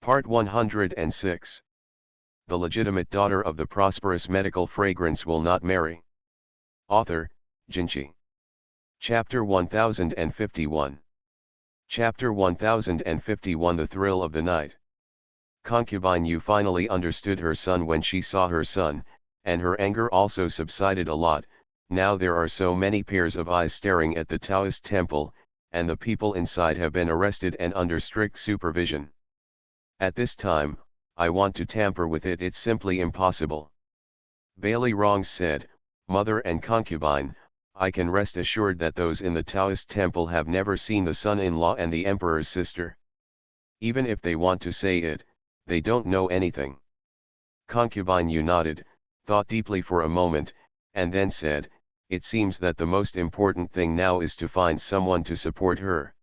Part 106. The legitimate daughter of the prosperous medical fragrance will not marry. Author, Jinchi. Chapter 1051. Chapter 1051. The thrill of the night. Concubine Yu finally understood her son when she saw her son, and her anger also subsided a lot. Now there are so many pairs of eyes staring at the Taoist temple, and the people inside have been arrested and under strict supervision. At this time, I want to tamper with it, it's simply impossible. Bailey Rongs said, Mother and concubine, I can rest assured that those in the Taoist temple have never seen the son-in-law and the emperor's sister. Even if they want to say it, they don't know anything. Concubine Yu nodded, thought deeply for a moment, and then said, it seems that the most important thing now is to find someone to support her.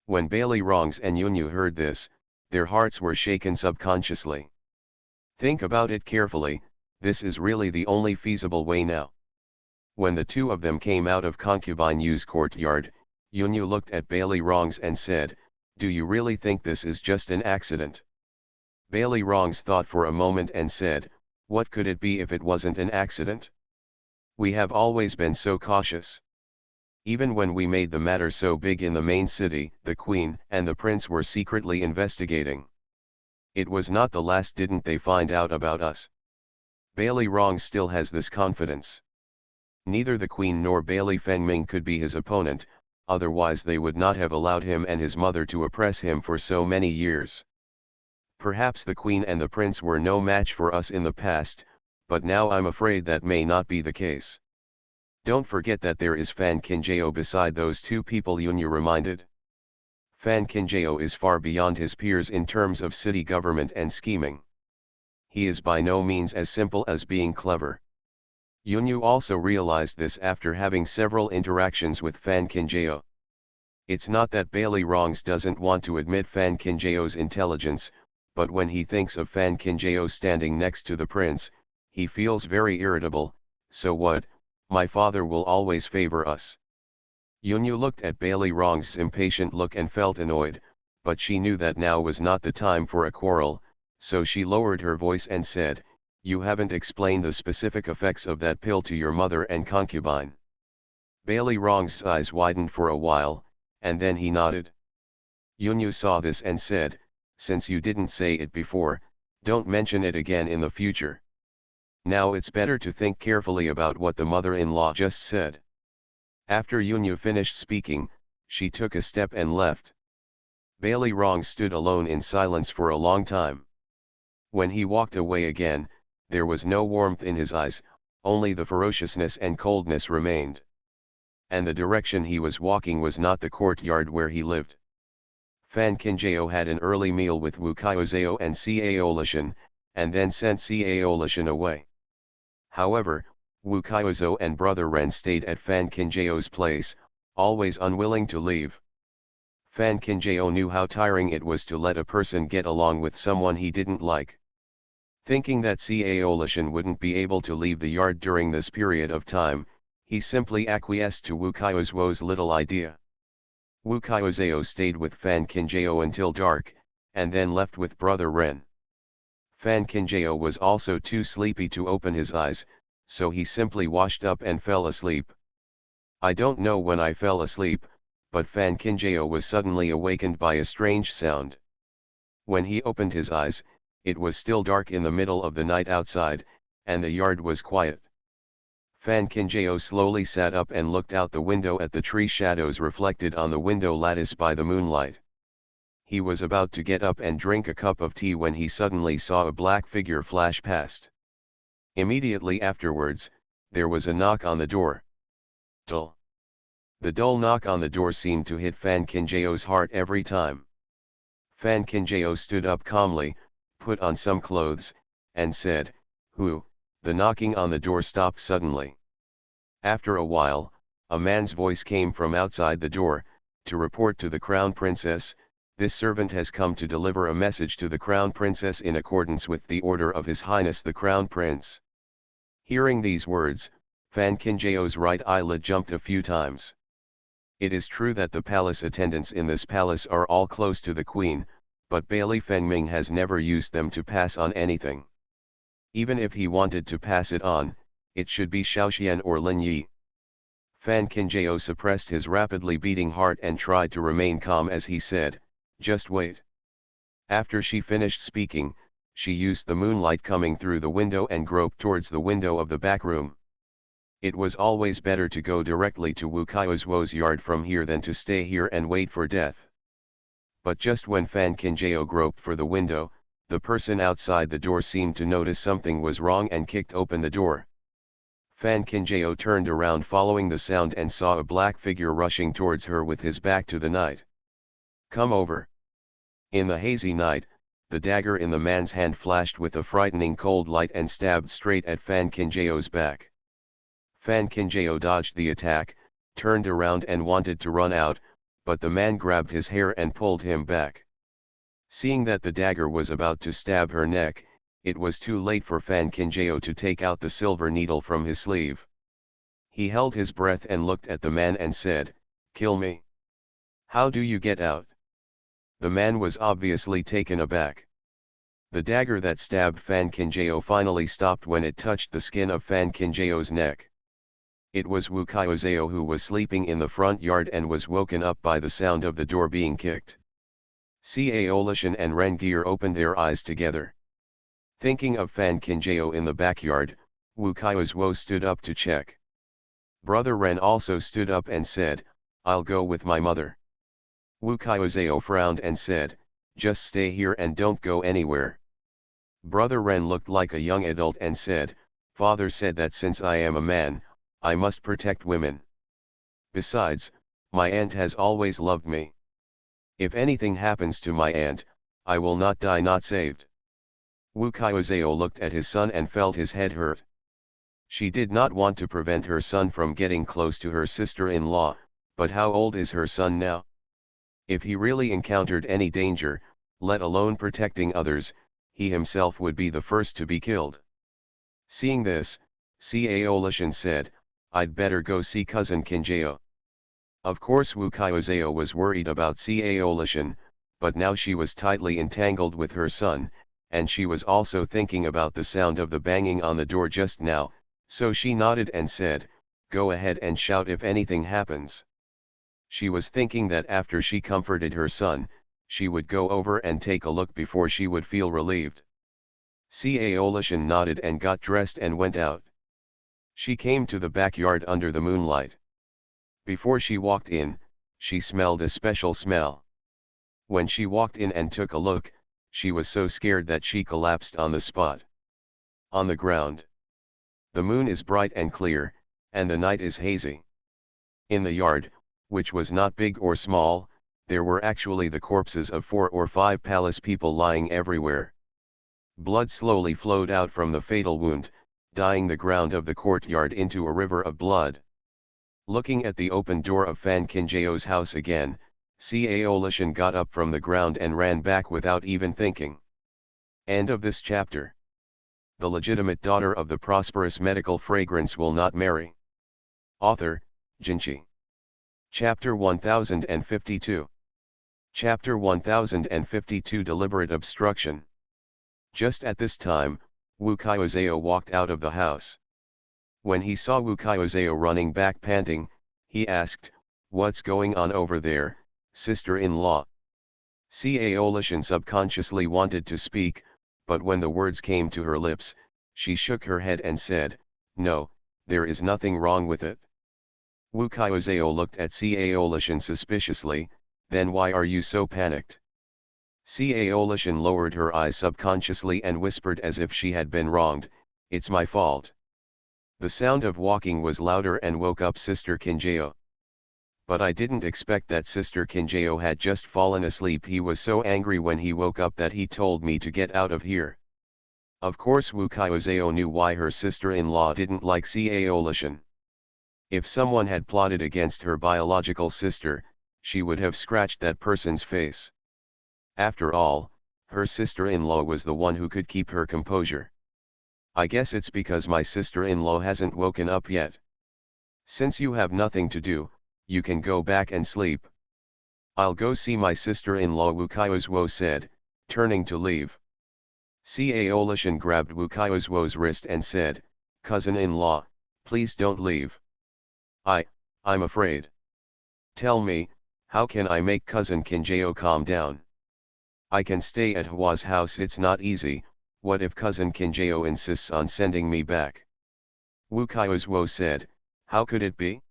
When Bailey Rongs and Yunyu heard this, their hearts were shaken subconsciously. Think about it carefully, this is really the only feasible way now. When the two of them came out of concubine Yu's courtyard, Yunyu looked at Bailey Rongs and said, do you really think this is just an accident? Bailey Rongs thought for a moment and said, what could it be if it wasn't an accident? We have always been so cautious. Even when we made the matter so big in the main city, the Queen and the Prince were secretly investigating. It was not the last, didn't they find out about us? Bailey Rongs still has this confidence. Neither the Queen nor Bailey Fengming could be his opponent, otherwise they would not have allowed him and his mother to oppress him for so many years. Perhaps the Queen and the Prince were no match for us in the past, but now I'm afraid that may not be the case. Don't forget that there is Fan Kinjao beside those two people, Yunyu reminded. Fan Kinjao is far beyond his peers in terms of city government and scheming. He is by no means as simple as being clever. Yunyu also realized this after having several interactions with Fan Kinjao. It's not that Bailey Rongs doesn't want to admit Fan Kinjao's intelligence, but when he thinks of Fan Kinjao standing next to the prince, he feels very irritable. So what? My father will always favor us. Yunyu looked at Bailey Rongs' impatient look and felt annoyed, but she knew that now was not the time for a quarrel, so she lowered her voice and said, you haven't explained the specific effects of that pill to your mother and concubine. Bailey Rongs' eyes widened for a while, and then he nodded. Yunyu saw this and said, since you didn't say it before, don't mention it again in the future. Now it's better to think carefully about what the mother-in-law just said. After Yunyu finished speaking, she took a step and left. Bailey Rongs stood alone in silence for a long time. When he walked away again, there was no warmth in his eyes, only the ferociousness and coldness remained. And the direction he was walking was not the courtyard where he lived. Fan Kinjao had an early meal with Wu Qiuzao and Cao Lishan, and then sent Cao Lishan away. However, Wu Qiuzao and Brother Ren stayed at Fan Kinjao's place, always unwilling to leave. Fan Kinjao knew how tiring it was to let a person get along with someone he didn't like. Thinking that Cao Lishan wouldn't be able to leave the yard during this period of time, he simply acquiesced to Wu Qiuzao's little idea. Wu Qiuzao stayed with Fan Kinjao until dark, and then left with Brother Ren. Fan Kinjao was also too sleepy to open his eyes, so he simply washed up and fell asleep. I don't know when I fell asleep, but Fan Kinjao was suddenly awakened by a strange sound. When he opened his eyes, it was still dark in the middle of the night outside, and the yard was quiet. Fan Kinjao slowly sat up and looked out the window at the tree shadows reflected on the window lattice by the moonlight. He was about to get up and drink a cup of tea when he suddenly saw a black figure flash past. Immediately afterwards, there was a knock on the door. Dull. The dull knock on the door seemed to hit Fan Kinjao's heart every time. Fan Kinjao stood up calmly, put on some clothes, and said, "Who?" The knocking on the door stopped suddenly. After a while, a man's voice came from outside the door, to report to the Crown Princess, "This servant has come to deliver a message to the Crown Princess in accordance with the order of His Highness the Crown Prince." Hearing these words, Fan Kinjao's right eyelid jumped a few times. It is true that the palace attendants in this palace are all close to the Queen, but Bailey Fengming has never used them to pass on anything. Even if he wanted to pass it on, it should be Xiaoxian or Lin Yi. Fan Qinjiao suppressed his rapidly beating heart and tried to remain calm as he said, "Just wait." After she finished speaking, she used the moonlight coming through the window and groped towards the window of the back room. It was always better to go directly to Wu Kaiozhuo's yard from here than to stay here and wait for death. But just when Fan Qinjiao groped for the window, the person outside the door seemed to notice something was wrong and kicked open the door. Fan Qinjiao turned around following the sound and saw a black figure rushing towards her with his back to the night. "Come over." In the hazy night, the dagger in the man's hand flashed with a frightening cold light and stabbed straight at Fan Qinjiao's back. Fan Qinjiao dodged the attack, turned around and wanted to run out, but the man grabbed his hair and pulled him back. Seeing that the dagger was about to stab her neck, it was too late for Fan Qinjiao to take out the silver needle from his sleeve. He held his breath and looked at the man and said, "Kill me. How do you get out?" The man was obviously taken aback. The dagger that stabbed Fan Qinjiao finally stopped when it touched the skin of Fan Qinjiao's neck. It was Wu Kaiozhuo who was sleeping in the front yard and was woken up by the sound of the door being kicked. Cao Lishan and Ren Gear opened their eyes together. Thinking of Fan Qinjiao in the backyard, Wu Kaiozhuo stood up to check. Brother Ren also stood up and said, "I'll go with my mother." Wu Kaiozhuo frowned and said, "Just stay here and don't go anywhere." Brother Ren looked like a young adult and said, "Father said that since I am a man, I must protect women. Besides, my aunt has always loved me. If anything happens to my aunt, I will not die not saved." Wu Kaiozhuo looked at his son and felt his head hurt. She did not want to prevent her son from getting close to her sister-in-law, but how old is her son now? If he really encountered any danger, let alone protecting others, he himself would be the first to be killed. Seeing this, Cao Lishan said, "I'd better go see cousin Qinjiao." Of course Wu Kaiozhuo was worried about Cao Lishan, but now she was tightly entangled with her son, and she was also thinking about the sound of the banging on the door just now, so she nodded and said, "Go ahead and shout if anything happens." She was thinking that after she comforted her son, she would go over and take a look before she would feel relieved. Cao Lishan nodded and got dressed and went out. She came to the backyard under the moonlight. Before she walked in, she smelled a special smell. When she walked in and took a look, she was so scared that she collapsed on the spot. On the ground. The moon is bright and clear, and the night is hazy. In the yard, which was not big or small, there were actually the corpses of 4 or 5 palace people lying everywhere. Blood slowly flowed out from the fatal wound, dyeing the ground of the courtyard into a river of blood. Looking at the open door of Fan Qinjiao's house again, Cao Lishan got up from the ground and ran back without even thinking. End of this chapter. The legitimate daughter of the prosperous medical fragrance will not marry. Author, Jinchi. Chapter 1052. Chapter 1052 Deliberate Obstruction. Just at this time, Wu Kaiozhuo walked out of the house. When he saw Wu Kaiozhuo running back panting, he asked, "What's going on over there, sister-in-law?" Cao Lishan subconsciously wanted to speak, but when the words came to her lips, she shook her head and said, "No, there is nothing wrong with it." Wu Kaiozhuo looked at Cao Lishan suspiciously, "Then why are you so panicked?" Cao Lishan lowered her eyes subconsciously and whispered as if she had been wronged, "It's my fault." The sound of walking was louder and woke up Sister Qinjiao. "But I didn't expect that Sister Qinjiao had just fallen asleep." He was so angry when he woke up that he told me to get out of here. Of course Wu Kaiozhuo knew why her sister-in-law didn't like Cao Lishan. If someone had plotted against her biological sister, she would have scratched that person's face. After all, her sister-in-law was the one who could keep her composure. "I guess it's because my sister-in-law hasn't woken up yet. Since you have nothing to do, you can go back and sleep." "I'll go see my sister-in-law," Wu Kaiozhuo said, Turning to leave, Caolishan grabbed Wu Kaiozwo's wrist and said, "Cousin-in-law, please don't leave. I'm afraid. Tell me, how can I make cousin Kinjao calm down? I can stay at Hwa's house, it's not easy. What if cousin Kinjao insists on sending me back?" Wu Kaiozwo said, "How could it be?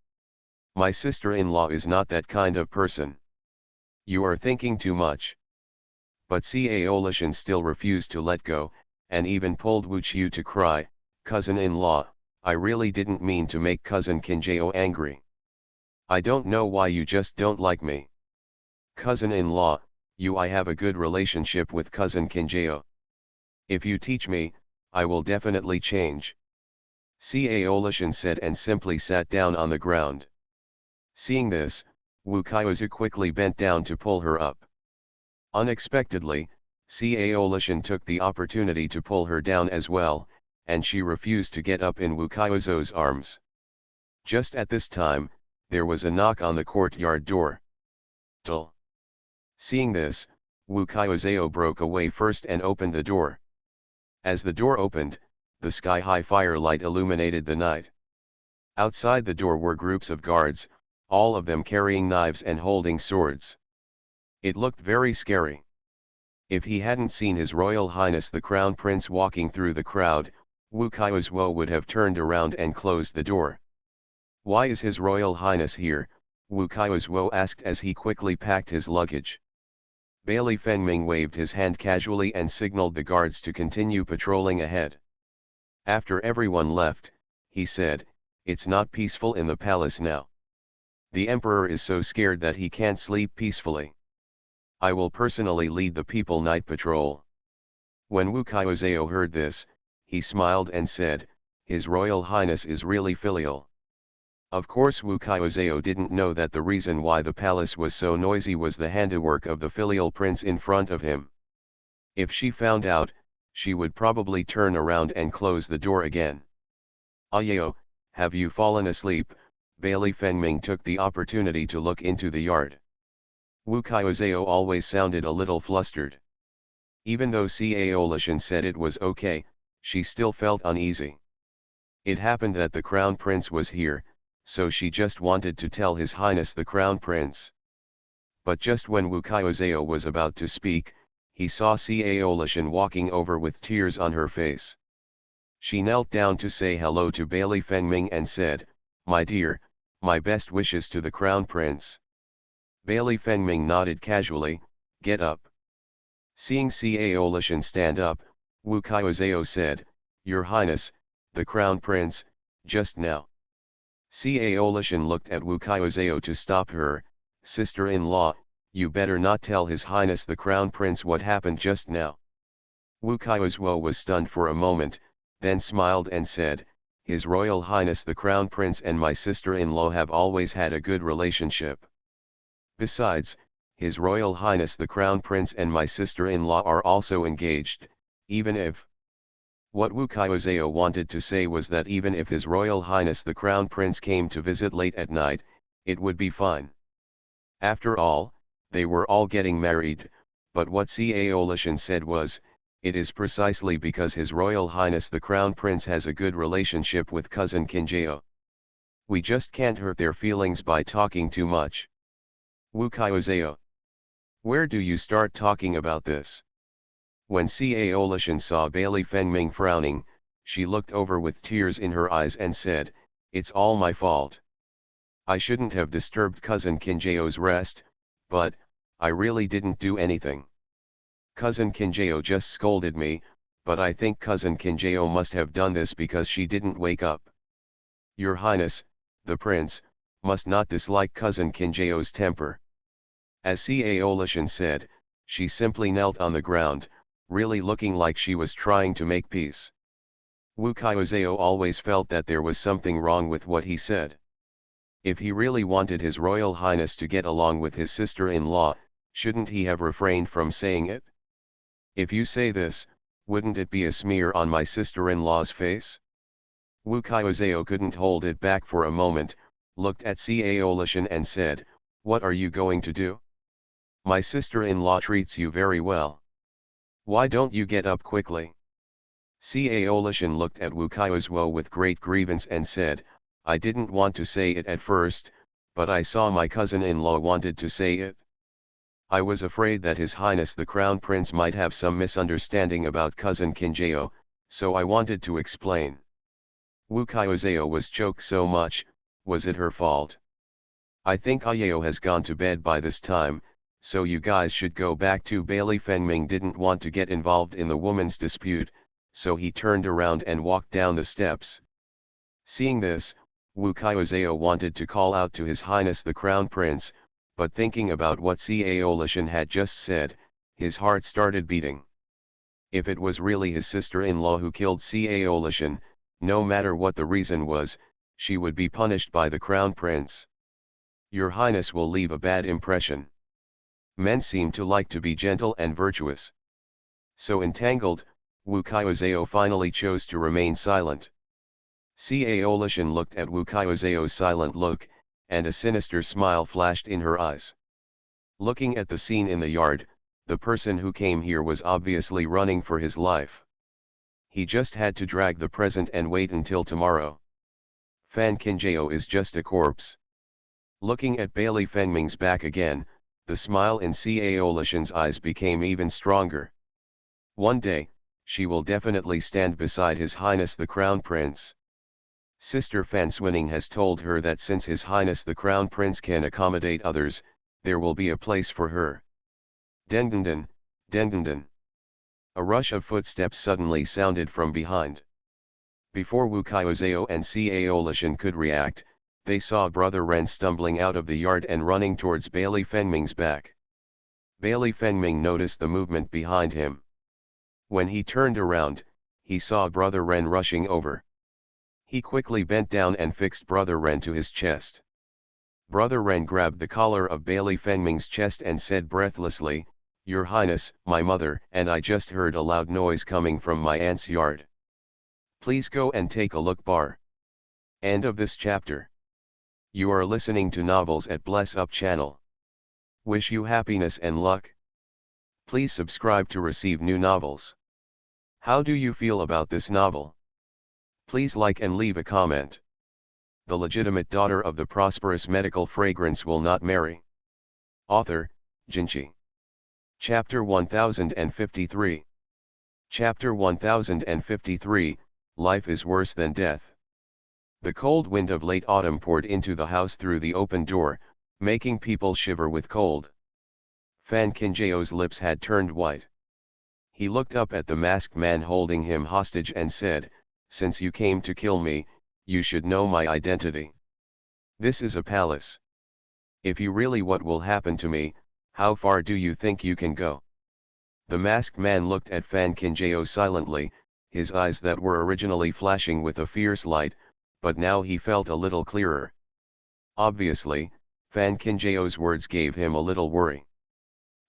My sister-in-law is not that kind of person. You are thinking too much." But Caolishan still refused to let go, and even pulled Wu Qiu to cry, "Cousin-in-law, I really didn't mean to make cousin Kinjao angry. I don't know why you just don't like me. Cousin-in-law, I have a good relationship with cousin Kinjao. If you teach me, I will definitely change." Caolishan said and simply sat down on the ground. Seeing this, Wu Kaiozhu quickly bent down to pull her up. Unexpectedly, Caolishan took the opportunity to pull her down as well, and she refused to get up in Wu Kaiozhu's arms. Just at this time, there was a knock on the courtyard door. Tul. Seeing this, Wu Kaiozhu broke away first and opened the door. As the door opened, the sky-high firelight illuminated the night. Outside the door were groups of guards, all of them carrying knives and holding swords. It looked very scary. If he hadn't seen His Royal Highness the Crown Prince walking through the crowd, Wu Kaiozhu would have turned around and closed the door. "Why is His Royal Highness here?" Wu Kaiozhu asked as he quickly packed his luggage. Bailey Fengming waved his hand casually and signaled the guards to continue patrolling ahead. After everyone left, he said, "It's not peaceful in the palace now. The emperor is so scared that he can't sleep peacefully. I will personally lead the people night patrol." When Wu Kaiozhu heard this, he smiled and said, "His Royal Highness is really filial." Of course Wu Kaiozhu didn't know that the reason why the palace was so noisy was the handiwork of the filial prince in front of him. If she found out, she would probably turn around and close the door again. "Ayao, have you fallen asleep?" Bailey Fengming took the opportunity to look into the yard. Wu Kaiozhu always sounded a little flustered. Even though Caolishan said it was okay, she still felt uneasy. It happened that the Crown Prince was here, so she just wanted to tell His Highness the Crown Prince. But just when Wu Kaiozhu was about to speak, he saw Caolishan walking over with tears on her face. She knelt down to say hello to Bailey Fengming and said, "My dear, my best wishes to the Crown Prince." Bailey Fengming nodded casually, "Get up." Seeing Caolishan stand up, Wu Kaiozhu said, "Your Highness, the Crown Prince, just now." Caolishan looked at Wu Kaiozhu to stop her. "Sister-in-law, you better not tell His Highness the Crown Prince what happened just now." Wu Kaiozhu was stunned for a moment, then smiled and said, "His Royal Highness the Crown Prince and my sister-in-law have always had a good relationship. Besides, His Royal Highness the Crown Prince and my sister-in-law are also engaged, even if..." What Wu Kaiozhu wanted to say was that even if His Royal Highness the Crown Prince came to visit late at night, it would be fine. After all, they were all getting married, but what Caolishan said was, "It is precisely because His Royal Highness the Crown Prince has a good relationship with cousin Kinjao. We just can't hurt their feelings by talking too much." Wu Kaiozhu, where do you start talking about this? When Caolishan saw Bailey Fengming frowning, she looked over with tears in her eyes and said, "It's all my fault. I shouldn't have disturbed cousin Kinjao's rest, but, I really didn't do anything. Cousin Kinjao just scolded me, but I think cousin Kinjao must have done this because she didn't wake up. Your Highness, the Prince, must not dislike cousin Kinjao's temper." As Caolishan said, she simply knelt on the ground, really looking like she was trying to make peace. Wu Kaiozhu always felt that there was something wrong with what he said. If he really wanted His Royal Highness to get along with his sister-in-law, shouldn't he have refrained from saying it? "If you say this, wouldn't it be a smear on my sister-in-law's face?" Wu Kaiozhu couldn't hold it back for a moment, looked at Caolishan and said, "What are you going to do? My sister-in-law treats you very well. Why don't you get up quickly? Caolishan looked at Wu Kaiozwo with great grievance and said, I didn't want to say it at first, but I saw my cousin-in-law wanted to say it. I was afraid that His Highness the Crown Prince might have some misunderstanding about cousin Kinjao, so I wanted to explain. Wu Kaiozeo was choked so much. Was it her fault? I think Ayao has gone to bed by this time, so you guys should go back to Bailey. Fengming didn't want to get involved in the woman's dispute, so he turned around and walked down the steps. Seeing this, Wu Kaiozeo wanted to call out to His Highness the Crown Prince, but thinking about what Caolishan had just said, his heart started beating. If it was really his sister-in-law who killed Caolishan, no matter what the reason was, she would be punished by the Crown Prince. Your Highness will leave a bad impression. Men seem to like to be gentle and virtuous. So entangled, Wu Kaiozeo finally chose to remain silent. Caolishan looked at Wu Kaiozeo's silent look, and a sinister smile flashed in her eyes. Looking at the scene in the yard, the person who came here was obviously running for his life. He just had to drag the present and wait until tomorrow. Fan Kinjao is just a corpse. Looking at Bailey Fengming's back again, the smile in Caolishan's eyes became even stronger. One day, she will definitely stand beside His Highness the Crown Prince. Sister Fan Swinning has told her that since His Highness the Crown Prince can accommodate others, there will be a place for her. Dendenden, dendenden. A rush of footsteps suddenly sounded from behind. Before Wu Kaiozeo and Caolishan could react, they saw Brother Ren stumbling out of the yard and running towards Bailey Fengming's back. Bailey Fengming noticed the movement behind him. When he turned around, he saw Brother Ren rushing over. He quickly bent down and fixed Brother Ren to his chest. Brother Ren grabbed the collar of Bailey Fengming's chest and said breathlessly, Your Highness, my mother and I just heard a loud noise coming from my aunt's yard. Please go and take a look. Bar. End of this chapter. You are listening to Novels at Bless Up channel. Wish you happiness and luck. Please subscribe to receive new novels. How do you feel about this novel? Please like and leave a comment. The legitimate daughter of the prosperous medical fragrance will not marry. Author, Jinchi. Chapter 1053. Chapter 1053, Life is Worse Than Death. The cold wind of late autumn poured into the house through the open door, making people shiver with cold. Fan Kinjao's lips had turned white. He looked up at the masked man holding him hostage and said, Since you came to kill me, you should know my identity. This is a palace. If you really what will happen to me, how far do you think you can go? The masked man looked at Fan Kinjao silently, his eyes that were originally flashing with a fierce light, but now he felt a little clearer. Obviously, Fan Kinjao's words gave him a little worry.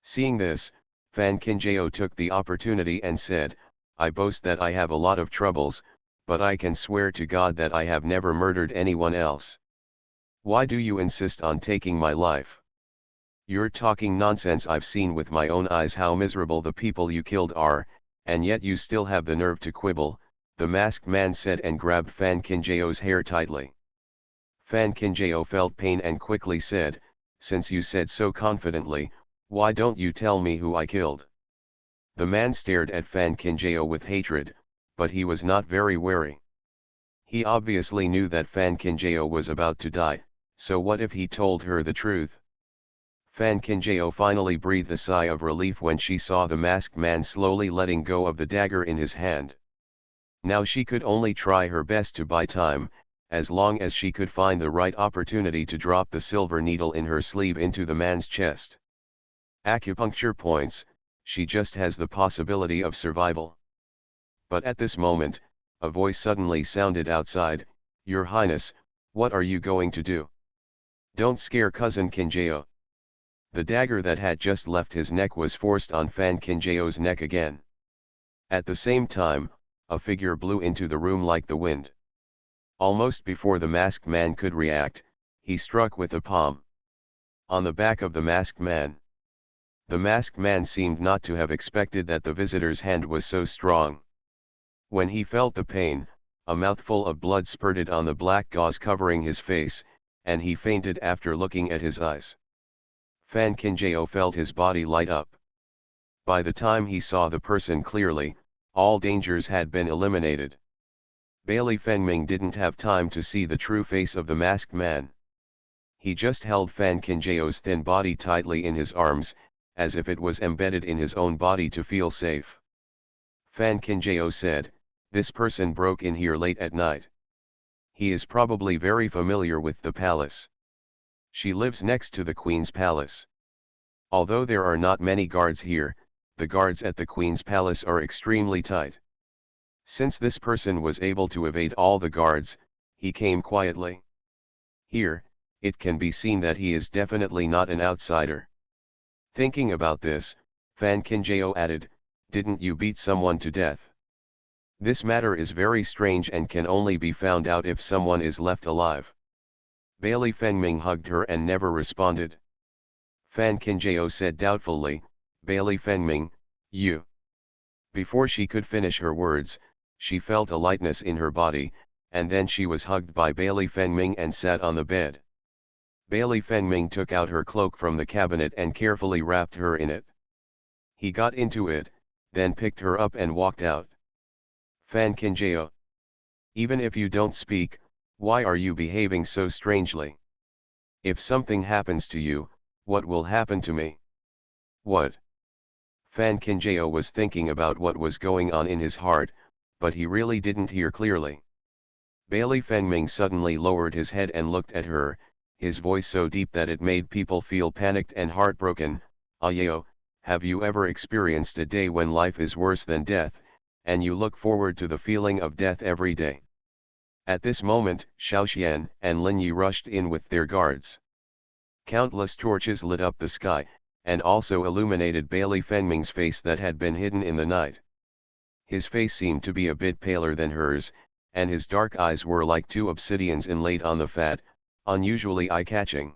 Seeing this, Fan Kinjao took the opportunity and said, I boast that I have a lot of troubles, but I can swear to God that I have never murdered anyone else. Why do you insist on taking my life? You're talking nonsense. I've seen with my own eyes how miserable the people you killed are, and yet you still have the nerve to quibble, the masked man said and grabbed Fan Kinjao's hair tightly. Fan Kinjao felt pain and quickly said, Since you said so confidently, why don't you tell me who I killed? The man stared at Fan Kinjao with hatred, but he was not very wary. He obviously knew that Fan Kinjao was about to die, so what if he told her the truth? Fan Kinjao finally breathed a sigh of relief when she saw the masked man slowly letting go of the dagger in his hand. Now she could only try her best to buy time, as long as she could find the right opportunity to drop the silver needle in her sleeve into the man's chest. Acupuncture points, she just has the possibility of survival. But at this moment, a voice suddenly sounded outside, Your Highness, what are you going to do? Don't scare cousin Kinjao. The dagger that had just left his neck was forced on Fan Kinjao's neck again. At the same time, a figure blew into the room like the wind. Almost before the masked man could react, he struck with a palm on the back of the masked man. The masked man seemed not to have expected that the visitor's hand was so strong. When he felt the pain, a mouthful of blood spurted on the black gauze covering his face, and he fainted after looking at his eyes. Fan Kinjao felt his body light up. By the time he saw the person clearly, all dangers had been eliminated. Bailey Fengming didn't have time to see the true face of the masked man. He just held Fan Kinjao's thin body tightly in his arms, as if it was embedded in his own body to feel safe. Fan Kinjao said, "This person broke in here late at night. He is probably very familiar with the palace. She lives next to the Queen's palace. Although there are not many guards here, the guards at the Queen's palace are extremely tight. Since this person was able to evade all the guards, he came quietly. Here, it can be seen that he is definitely not an outsider." Thinking about this, Fan Kinjao added, "Didn't you beat someone to death? This matter is very strange and can only be found out if someone is left alive." Bailey Fengming hugged her and never responded. Fan Kinjao said doubtfully, "Bailey Fengming, you..." Before she could finish her words, she felt a lightness in her body, and then she was hugged by Bailey Fengming and sat on the bed. Bailey Fengming took out her cloak from the cabinet and carefully wrapped her in it. He got into it, then picked her up and walked out. "Fan Kinjao, even if you don't speak, why are you behaving so strangely? If something happens to you, what will happen to me?" "What?" Fan Kinjao was thinking about what was going on in his heart, but he really didn't hear clearly. Bailey Fengming suddenly lowered his head and looked at her, his voice so deep that it made people feel panicked and heartbroken. "Ayao, have you ever experienced a day when life is worse than death, and you look forward to the feeling of death every day?" At this moment, Xiaoxian and Lin Yi rushed in with their guards. Countless torches lit up the sky, and also illuminated Bailey Fengming's face that had been hidden in the night. His face seemed to be a bit paler than hers, and his dark eyes were like two obsidians inlaid on the fat, unusually eye-catching.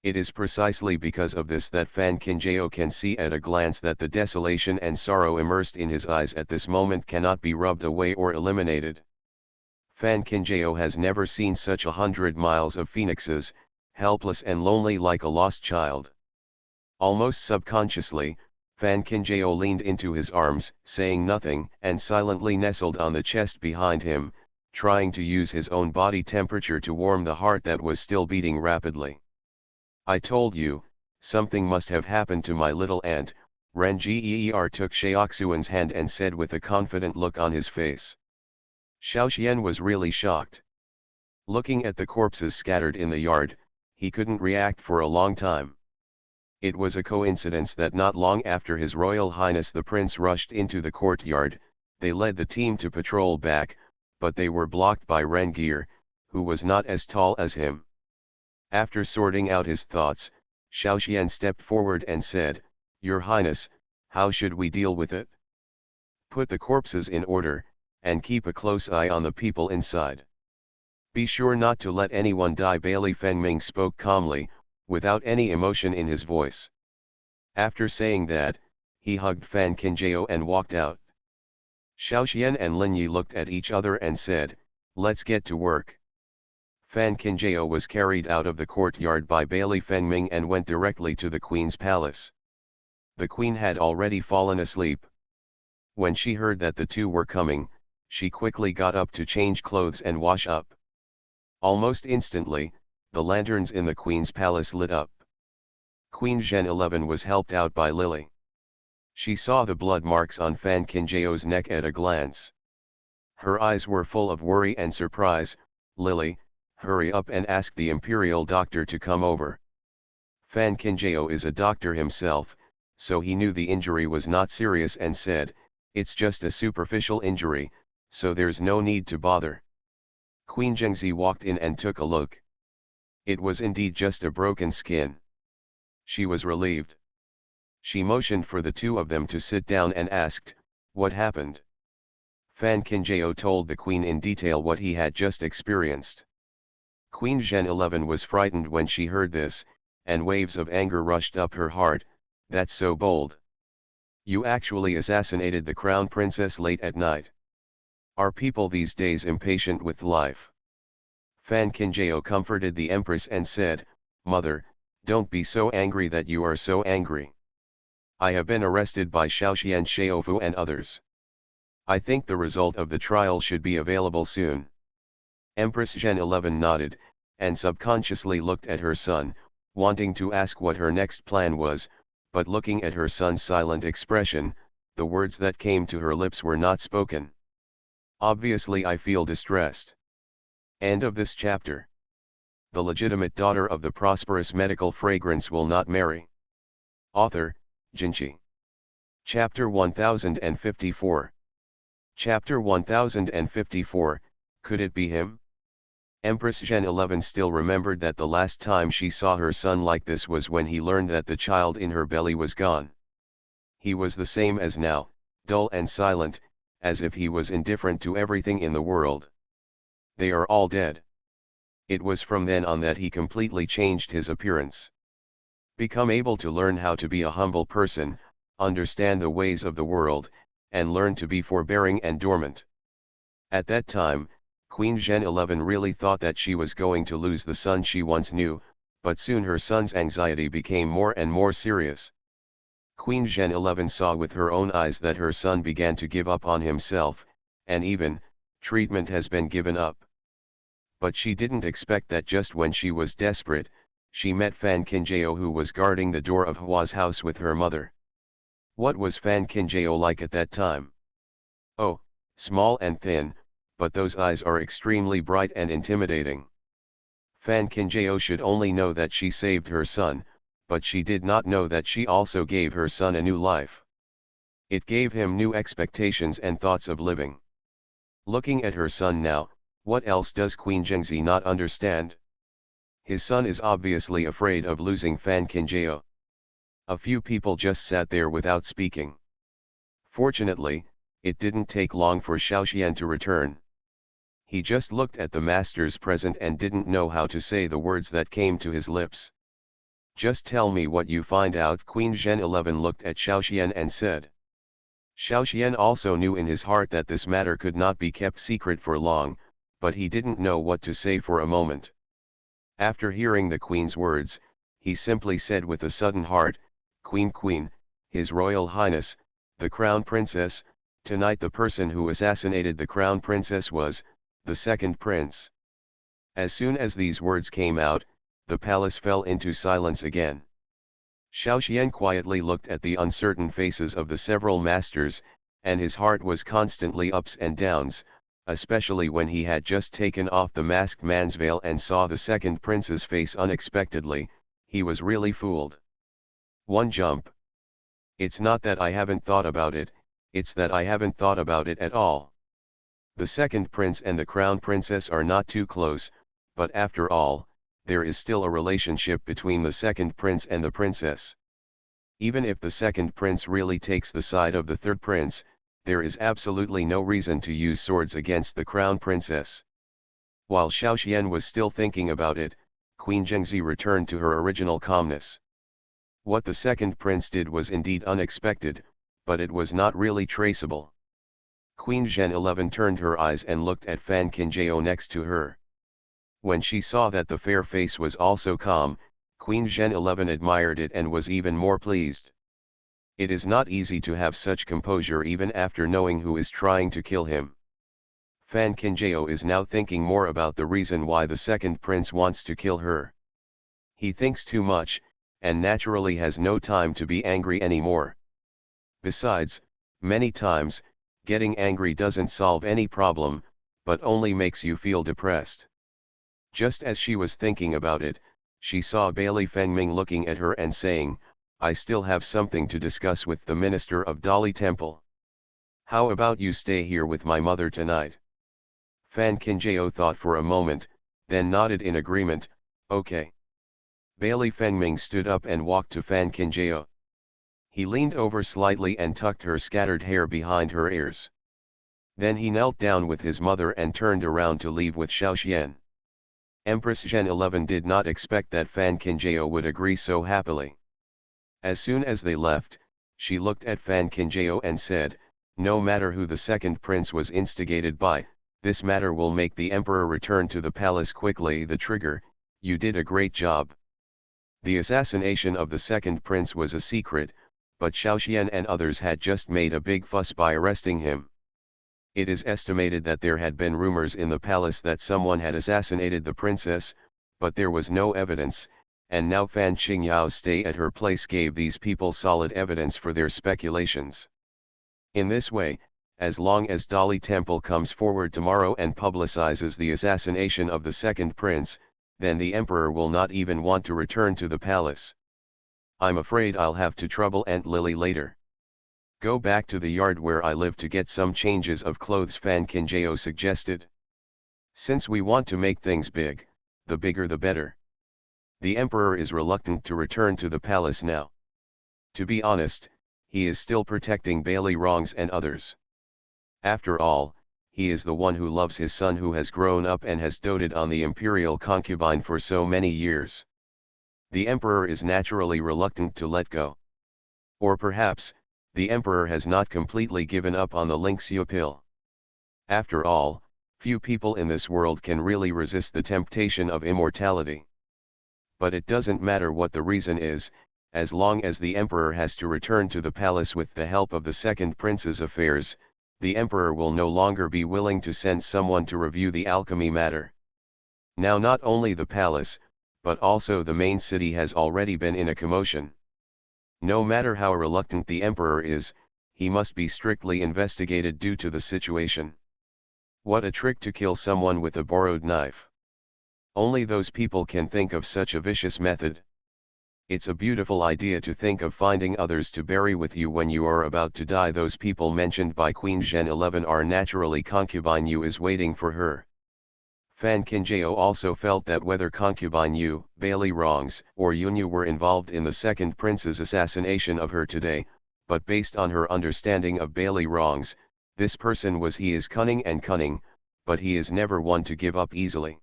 It is precisely because of this that Fan Kinjao can see at a glance that the desolation and sorrow immersed in his eyes at this moment cannot be rubbed away or eliminated. Fan Kinjao has never seen such 100 miles of phoenixes, helpless and lonely like a lost child. Almost subconsciously, Fan Kinjao leaned into his arms, saying nothing, and silently nestled on the chest behind him, trying to use his own body temperature to warm the heart that was still beating rapidly. "I told you, something must have happened to my little aunt," Ren Geer took Xiaoxuan's hand and said with a confident look on his face. Xiaoxian was really shocked. Looking at the corpses scattered in the yard, he couldn't react for a long time. It was a coincidence that not long after His Royal Highness the Prince rushed into the courtyard, they led the team to patrol back, but they were blocked by Rengir, who was not as tall as him. After sorting out his thoughts, Xiaoxian stepped forward and said, "Your Highness, how should we deal with it? Put the corpses in order, and keep a close eye on the people inside. Be sure not to let anyone die." Bailey Fengming spoke calmly, without any emotion in his voice. After saying that, he hugged Fan Kinjao and walked out. Xiaoxian and Lin Yi looked at each other and said, "Let's get to work." Fan Kinjao was carried out of the courtyard by Bailey Fengming and went directly to the Queen's palace. The Queen had already fallen asleep. When she heard that the two were coming, she quickly got up to change clothes and wash up. Almost instantly, the lanterns in the Queen's palace lit up. Queen Zhen 11 was helped out by Lily. She saw the blood marks on Fan Kinjao's neck at a glance. Her eyes were full of worry and surprise. "Lily, hurry up and ask the imperial doctor to come over." Fan Kinjao is a doctor himself, so he knew the injury was not serious and said, "It's just a superficial injury, so there's no need to bother." Queen Zhengzi walked in and took a look. It was indeed just a broken skin. She was relieved. She motioned for the two of them to sit down and asked, "What happened?" Fan Kinjao told the Queen in detail what he had just experienced. Queen Zhen 11 was frightened when she heard this, and waves of anger rushed up her heart. That's so bold. You actually assassinated the crown princess late at night. Are people these days impatient with life? Fan Kinjao comforted the empress and said, "Mother, don't be so angry that you are so angry. I have been arrested by Shaoxian Shaofu and others. I think the result of the trial should be available soon." Empress Zhen 11 nodded, and subconsciously looked at her son, wanting to ask what her next plan was, but looking at her son's silent expression, the words that came to her lips were not spoken. Obviously I feel distressed. End of this chapter. The legitimate daughter of the prosperous medical fragrance will not marry. Author, Jinchi. Chapter 1054. Chapter 1054, could it be him? Empress Zhen 11 still remembered that the last time she saw her son like this was when he learned that the child in her belly was gone. He was the same as now, dull and silent, as if he was indifferent to everything in the world. They are all dead. It was from then on that he completely changed his appearance. Become able to learn how to be a humble person, understand the ways of the world, and learn to be forbearing and dormant. At that time, Queen Zhen 11 really thought that she was going to lose the son she once knew, but soon her son's anxiety became more and more serious. Queen Zhen 11 saw with her own eyes that her son began to give up on himself, and even, treatment has been given up. But she didn't expect that just when she was desperate, she met Fan Kinjao, who was guarding the door of Hua's house with her mother. What was Fan Kinjao like at that time? Oh, small and thin, but those eyes are extremely bright and intimidating. Fan Kinjao should only know that she saved her son, but she did not know that she also gave her son a new life. It gave him new expectations and thoughts of living. Looking at her son now, what else does Queen Zhengzi not understand? His son is obviously afraid of losing Fan Kinjao. A few people just sat there without speaking. Fortunately, it didn't take long for Shaoxian to return. He just looked at the masters present and didn't know how to say the words that came to his lips. "Just tell me what you find out." Queen Zhen 11 looked at Shaoxian and said. Shaoxian also knew in his heart that this matter could not be kept secret for long, but he didn't know what to say for a moment. After hearing the queen's words, he simply said with a sudden heart, Queen, His Royal Highness, the Crown Princess, tonight the person who assassinated the Crown Princess was, the second prince." As soon as these words came out, the palace fell into silence again. Shaoxian quietly looked at the uncertain faces of the several masters, and his heart was constantly ups and downs, especially when he had just taken off the masked man's veil and saw the second prince's face unexpectedly. He was really fooled. One jump. It's not that I haven't thought about it, it's that I haven't thought about it at all. The second prince and the crown princess are not too close, but after all, there is still a relationship between the second prince and the princess. Even if the second prince really takes the side of the third prince, there is absolutely no reason to use swords against the crown princess. While Shaoxian was still thinking about it, Queen Zhengzi returned to her original calmness. What the second prince did was indeed unexpected, but it was not really traceable. Queen Zhen 11 turned her eyes and looked at Fan Kinjao next to her. When she saw that the fair face was also calm, Queen Zhen 11 admired it and was even more pleased. It is not easy to have such composure even after knowing who is trying to kill him. Fan Kinjao is now thinking more about the reason why the second prince wants to kill her. He thinks too much, and naturally has no time to be angry anymore. Besides, many times, getting angry doesn't solve any problem, but only makes you feel depressed. Just as she was thinking about it, she saw Bailey Fengming looking at her and saying, "I still have something to discuss with the minister of Dali Temple. How about you stay here with my mother tonight?" Fan Kinjao thought for a moment, then nodded in agreement, "Okay." Bailey Fengming stood up and walked to Fan Kinjao. He leaned over slightly and tucked her scattered hair behind her ears. Then he knelt down with his mother and turned around to leave with Shaoxian. Empress Zhen 11 did not expect that Fan Kinjao would agree so happily. As soon as they left, she looked at Fan Kinjao and said, "No matter who the second prince was instigated by, this matter will make the emperor return to the palace quickly. The trigger, you did a great job." The assassination of the second prince was a secret, but Xiaoxian and others had just made a big fuss by arresting him. It is estimated that there had been rumors in the palace that someone had assassinated the princess, but there was no evidence, and now Fan Qingyao's stay at her place gave these people solid evidence for their speculations. In this way, as long as Dali Temple comes forward tomorrow and publicizes the assassination of the second prince, then the emperor will not even want to return to the palace. I'm afraid I'll have to trouble Aunt Lily later. Go back to the yard where I live to get some changes of clothes, Fan Kinjao suggested. Since we want to make things big, the bigger the better. The emperor is reluctant to return to the palace now. To be honest, he is still protecting Bailey Rongs and others. After all, he is the one who loves his son, who has grown up and has doted on the imperial concubine for so many years. The emperor is naturally reluctant to let go. Or perhaps, the emperor has not completely given up on the Linxiu pill. After all, few people in this world can really resist the temptation of immortality. But it doesn't matter what the reason is, as long as the emperor has to return to the palace with the help of the second prince's affairs, the emperor will no longer be willing to send someone to review the alchemy matter. Now not only the palace, but also the main city has already been in a commotion. No matter how reluctant the emperor is, he must be strictly investigated due to the situation. What a trick to kill someone with a borrowed knife. Only those people can think of such a vicious method. It's a beautiful idea to think of finding others to bury with you when you are about to die. Those people mentioned by Queen Zhen 11 are naturally concubine Yu is waiting for her. Fan Kinjao also felt that whether concubine Yu, Bailey Rongs, or Yunyu were involved in the second prince's assassination of her today, but based on her understanding of Bailey Rongs, this person was he is cunning, but he is never one to give up easily.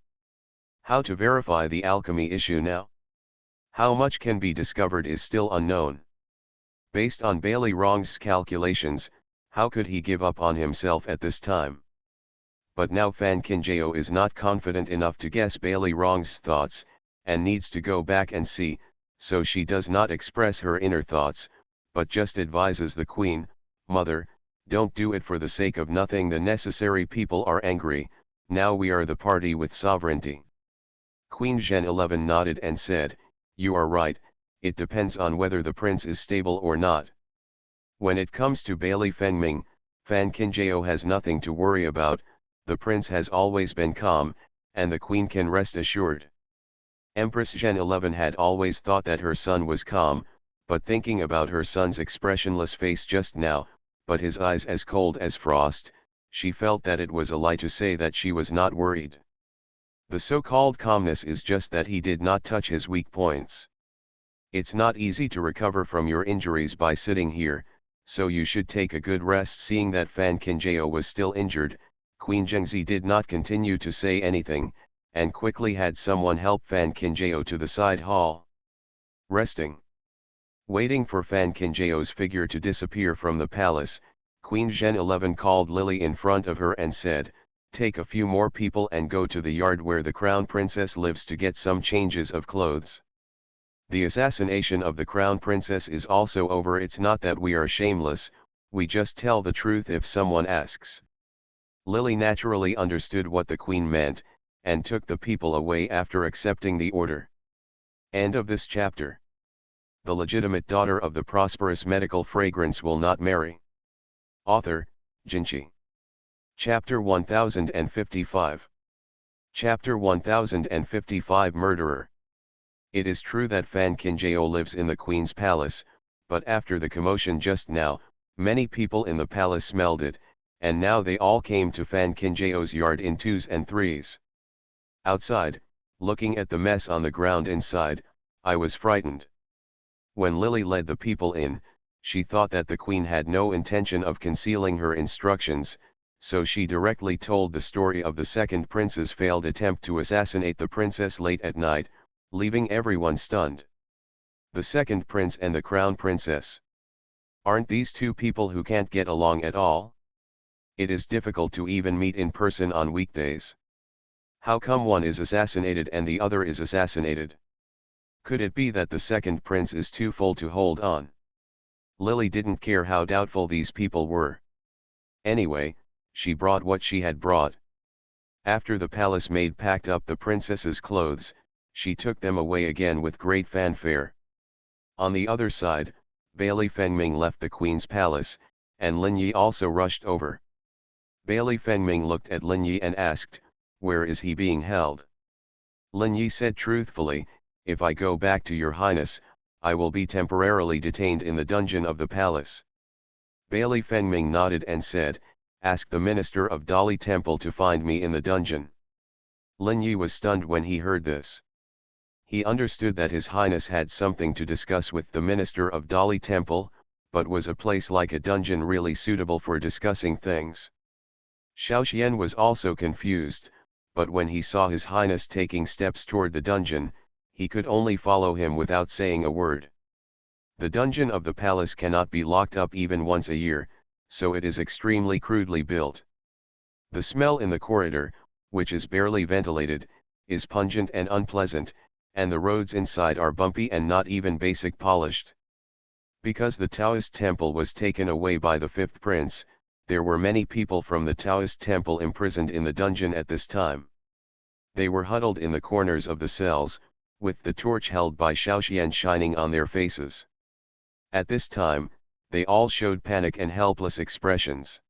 How to verify the alchemy issue now? How much can be discovered is still unknown. Based on Bailey Rongs' calculations, how could he give up on himself at this time? But now Fan Kinjao is not confident enough to guess Bailey Rongs' thoughts, and needs to go back and see, so she does not express her inner thoughts, but just advises the queen, "Mother, don't do it for the sake of nothing. The necessary people are angry, now we are the party with sovereignty." Queen Zhen 11 nodded and said, "You are right, it depends on whether the prince is stable or not. When it comes to Bailey Fengming, Fan Kinjao has nothing to worry about. The prince has always been calm, and the queen can rest assured." Empress Zhen 11 had always thought that her son was calm, but thinking about her son's expressionless face just now, but his eyes as cold as frost, she felt that it was a lie to say that she was not worried. The so-called calmness is just that he did not touch his weak points. It's not easy to recover from your injuries by sitting here, so you should take a good rest. Seeing that Fan Kinjao was still injured, Queen Zhengzi did not continue to say anything, and quickly had someone help Fan Kinjao to the side hall. Resting. Waiting for Fan Kinjao's figure to disappear from the palace, Queen Zhen 11 called Lily in front of her and said, "Take a few more people and go to the yard where the crown princess lives to get some changes of clothes. The assassination of the crown princess is also over. It's not that we are shameless, we just tell the truth if someone asks." Lily naturally understood what the queen meant, and took the people away after accepting the order. End of this chapter. The legitimate daughter of the prosperous medical fragrance will not marry. Author, Jinchi. Chapter 1055. Chapter 1055 Murderer. It is true that Fan Kinjao lives in the Queen's palace, but after the commotion just now, many people in the palace smelled it, and now they all came to Fan Kinjao's yard in twos and threes. Outside, looking at the mess on the ground inside, I was frightened. When Lily led the people in, she thought that the Queen had no intention of concealing her instructions, so she directly told the story of the second prince's failed attempt to assassinate the princess late at night, leaving everyone stunned. The second prince and the crown princess. Aren't these two people who can't get along at all? It is difficult to even meet in person on weekdays. How come one is assassinated and the other is assassinated? Could it be that the second prince is too full to hold on? Lily didn't care how doubtful these people were. Anyway, she brought what she had brought. After the palace maid packed up the princess's clothes, she took them away again with great fanfare. On the other side, Bailey Fengming left the queen's palace, and Lin Yi also rushed over. Bailey Fengming looked at Lin Yi and asked, "Where is he being held?" Lin Yi said truthfully, "If I go back to your highness, I will be temporarily detained in the dungeon of the palace." Bailey Fengming nodded and said, "Ask the minister of Dali Temple to find me in the dungeon." Lin Yi was stunned when he heard this. He understood that his highness had something to discuss with the minister of Dali Temple, but was a place like a dungeon really suitable for discussing things? Xiaoxian was also confused, but when he saw his highness taking steps toward the dungeon, he could only follow him without saying a word. The dungeon of the palace cannot be locked up even once a year, so it is extremely crudely built. The smell in the corridor, which is barely ventilated, is pungent and unpleasant, and the roads inside are bumpy and not even basic polished. Because the Taoist temple was taken away by the fifth prince, there were many people from the Taoist temple imprisoned in the dungeon at this time. They were huddled in the corners of the cells, with the torch held by Xiaoxian shining on their faces. At this time, they all showed panic and helpless expressions.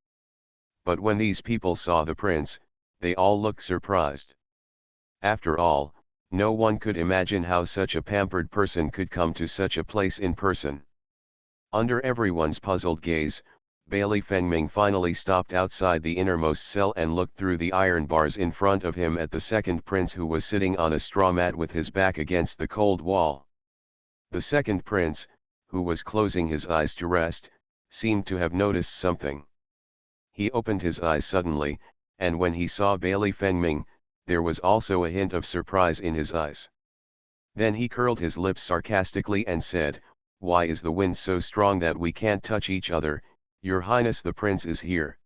But when these people saw the prince, they all looked surprised. After all, no one could imagine how such a pampered person could come to such a place in person. Under everyone's puzzled gaze, Bailey Fengming finally stopped outside the innermost cell and looked through the iron bars in front of him at the second prince, who was sitting on a straw mat with his back against the cold wall. The second prince, who was closing his eyes to rest, seemed to have noticed something. He opened his eyes suddenly, and when he saw Bailey Fengming, there was also a hint of surprise in his eyes. Then he curled his lips sarcastically and said, "Why is the wind so strong that we can't touch each other? Your Highness, the prince is here."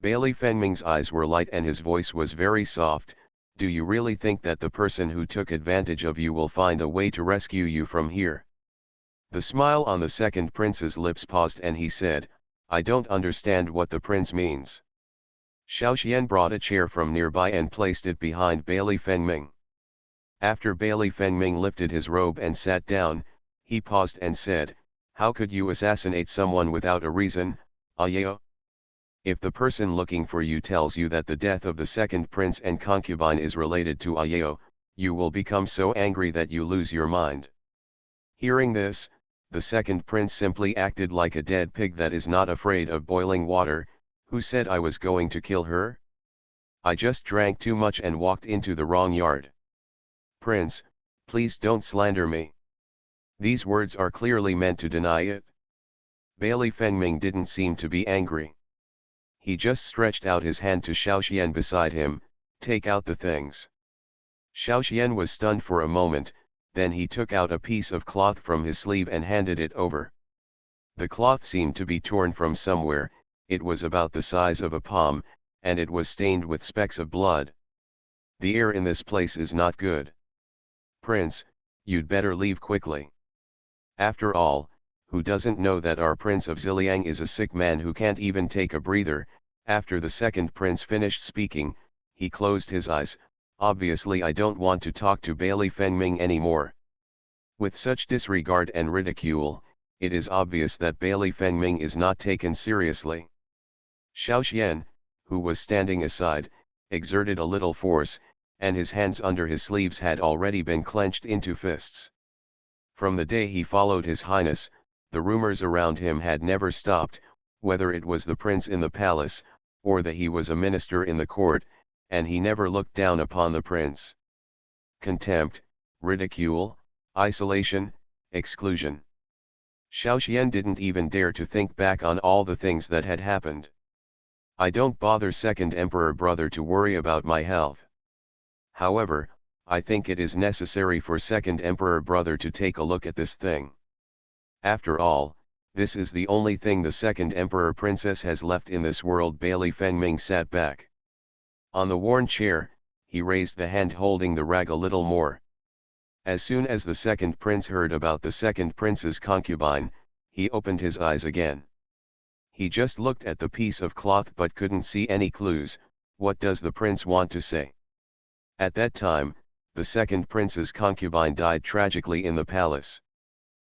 Bailey Fengming's eyes were light and his voice was very soft. "Do you really think that the person who took advantage of you will find a way to rescue you from here?" The smile on the second prince's lips paused and he said, "I don't understand what the prince means." Xiaoxian brought a chair from nearby and placed it behind Bailey Fengming. After Bailey Fengming lifted his robe and sat down, he paused and said, "How could you assassinate someone without a reason, Ayao? If the person looking for you tells you that the death of the second prince and concubine is related to Ayao, you will become so angry that you lose your mind." Hearing this, the second prince simply acted like a dead pig that is not afraid of boiling water. "Who said I was going to kill her? I just drank too much and walked into the wrong yard. Prince, please don't slander me." These words are clearly meant to deny it. Bailey Fengming didn't seem to be angry. He just stretched out his hand to Xiaoxian beside him, "Take out the things." Xiaoxian was stunned for a moment, then he took out a piece of cloth from his sleeve and handed it over. The cloth seemed to be torn from somewhere. It was about the size of a palm, and it was stained with specks of blood. "The air in this place is not good. Prince, you'd better leave quickly. After all, who doesn't know that our Prince of Ziliang is a sick man who can't even take a breather?" After the second prince finished speaking, he closed his eyes. "Obviously I don't want to talk to Bailey Fengming anymore. With such disregard and ridicule, it is obvious that Bailey Fengming is not taken seriously." Xiaoxian, who was standing aside, exerted a little force, and his hands under his sleeves had already been clenched into fists. From the day he followed his highness, the rumors around him had never stopped, whether it was the prince in the palace, or that he was a minister in the court, and he never looked down upon the prince. Contempt, ridicule, isolation, exclusion. Xiaoxian didn't even dare to think back on all the things that had happened. "I don't bother second emperor brother to worry about my health. However, I think it is necessary for second emperor brother to take a look at this thing. After all, this is the only thing the second emperor princess has left in this world. Bailey Fengming sat back on the worn chair. He raised the hand holding the rag a little more. As soon as the second prince heard about the second prince's concubine, he opened his eyes again. He just looked at the piece of cloth but couldn't see any clues. What does the prince want to say? At that time, the second prince's concubine died tragically in the palace.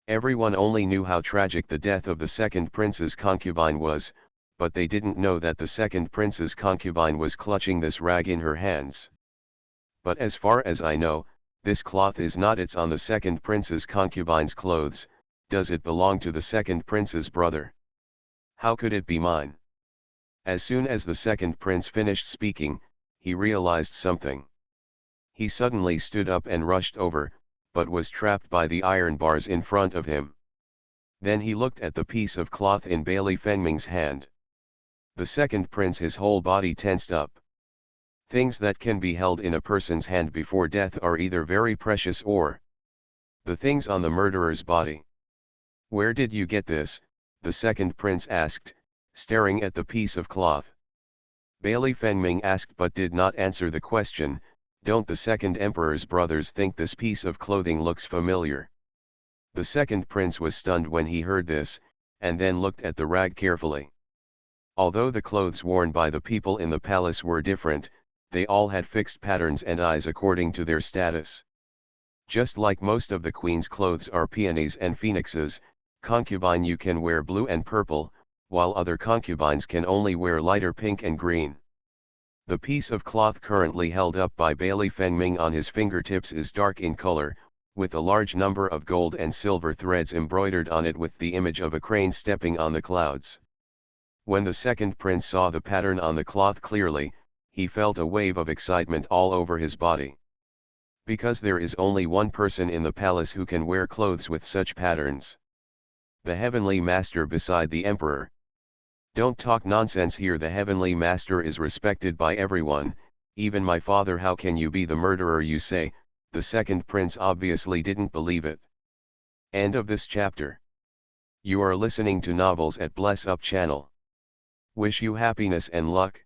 Everyone only knew how tragic the death of the second prince's concubine was, but they didn't know that the second prince's concubine was clutching this rag in her hands. But as far as I know, this cloth is not it's on the second prince's concubine's clothes. Does it belong to the second prince's brother? How could it be mine? As soon as the second prince finished speaking, he realized something. He suddenly stood up and rushed over, but was trapped by the iron bars in front of him. Then he looked at the piece of cloth in Bailey Fengming's hand. The second prince, his whole body tensed up. Things that can be held in a person's hand before death are either very precious or the things on the murderer's body. Where did you get this? The second prince asked, staring at the piece of cloth. Bailey Fengming asked but did not answer the question. Don't the second emperor's brothers think this piece of clothing looks familiar? The second prince was stunned when he heard this, and then looked at the rag carefully. Although the clothes worn by the people in the palace were different, they all had fixed patterns and eyes according to their status. Just like most of the queen's clothes are peonies and phoenixes, concubine you can wear blue and purple, while other concubines can only wear lighter pink and green. The piece of cloth currently held up by Bailey Fengming on his fingertips is dark in color, with a large number of gold and silver threads embroidered on it with the image of a crane stepping on the clouds. When the second prince saw the pattern on the cloth clearly, he felt a wave of excitement all over his body. Because there is only one person in the palace who can wear clothes with such patterns. The heavenly master beside the emperor. Don't talk nonsense here. The heavenly master is respected by everyone, even my father. How can you be the murderer you say? The second prince obviously didn't believe it. End of this chapter. You are listening to Novels at Bless Up channel. Wish you happiness and luck.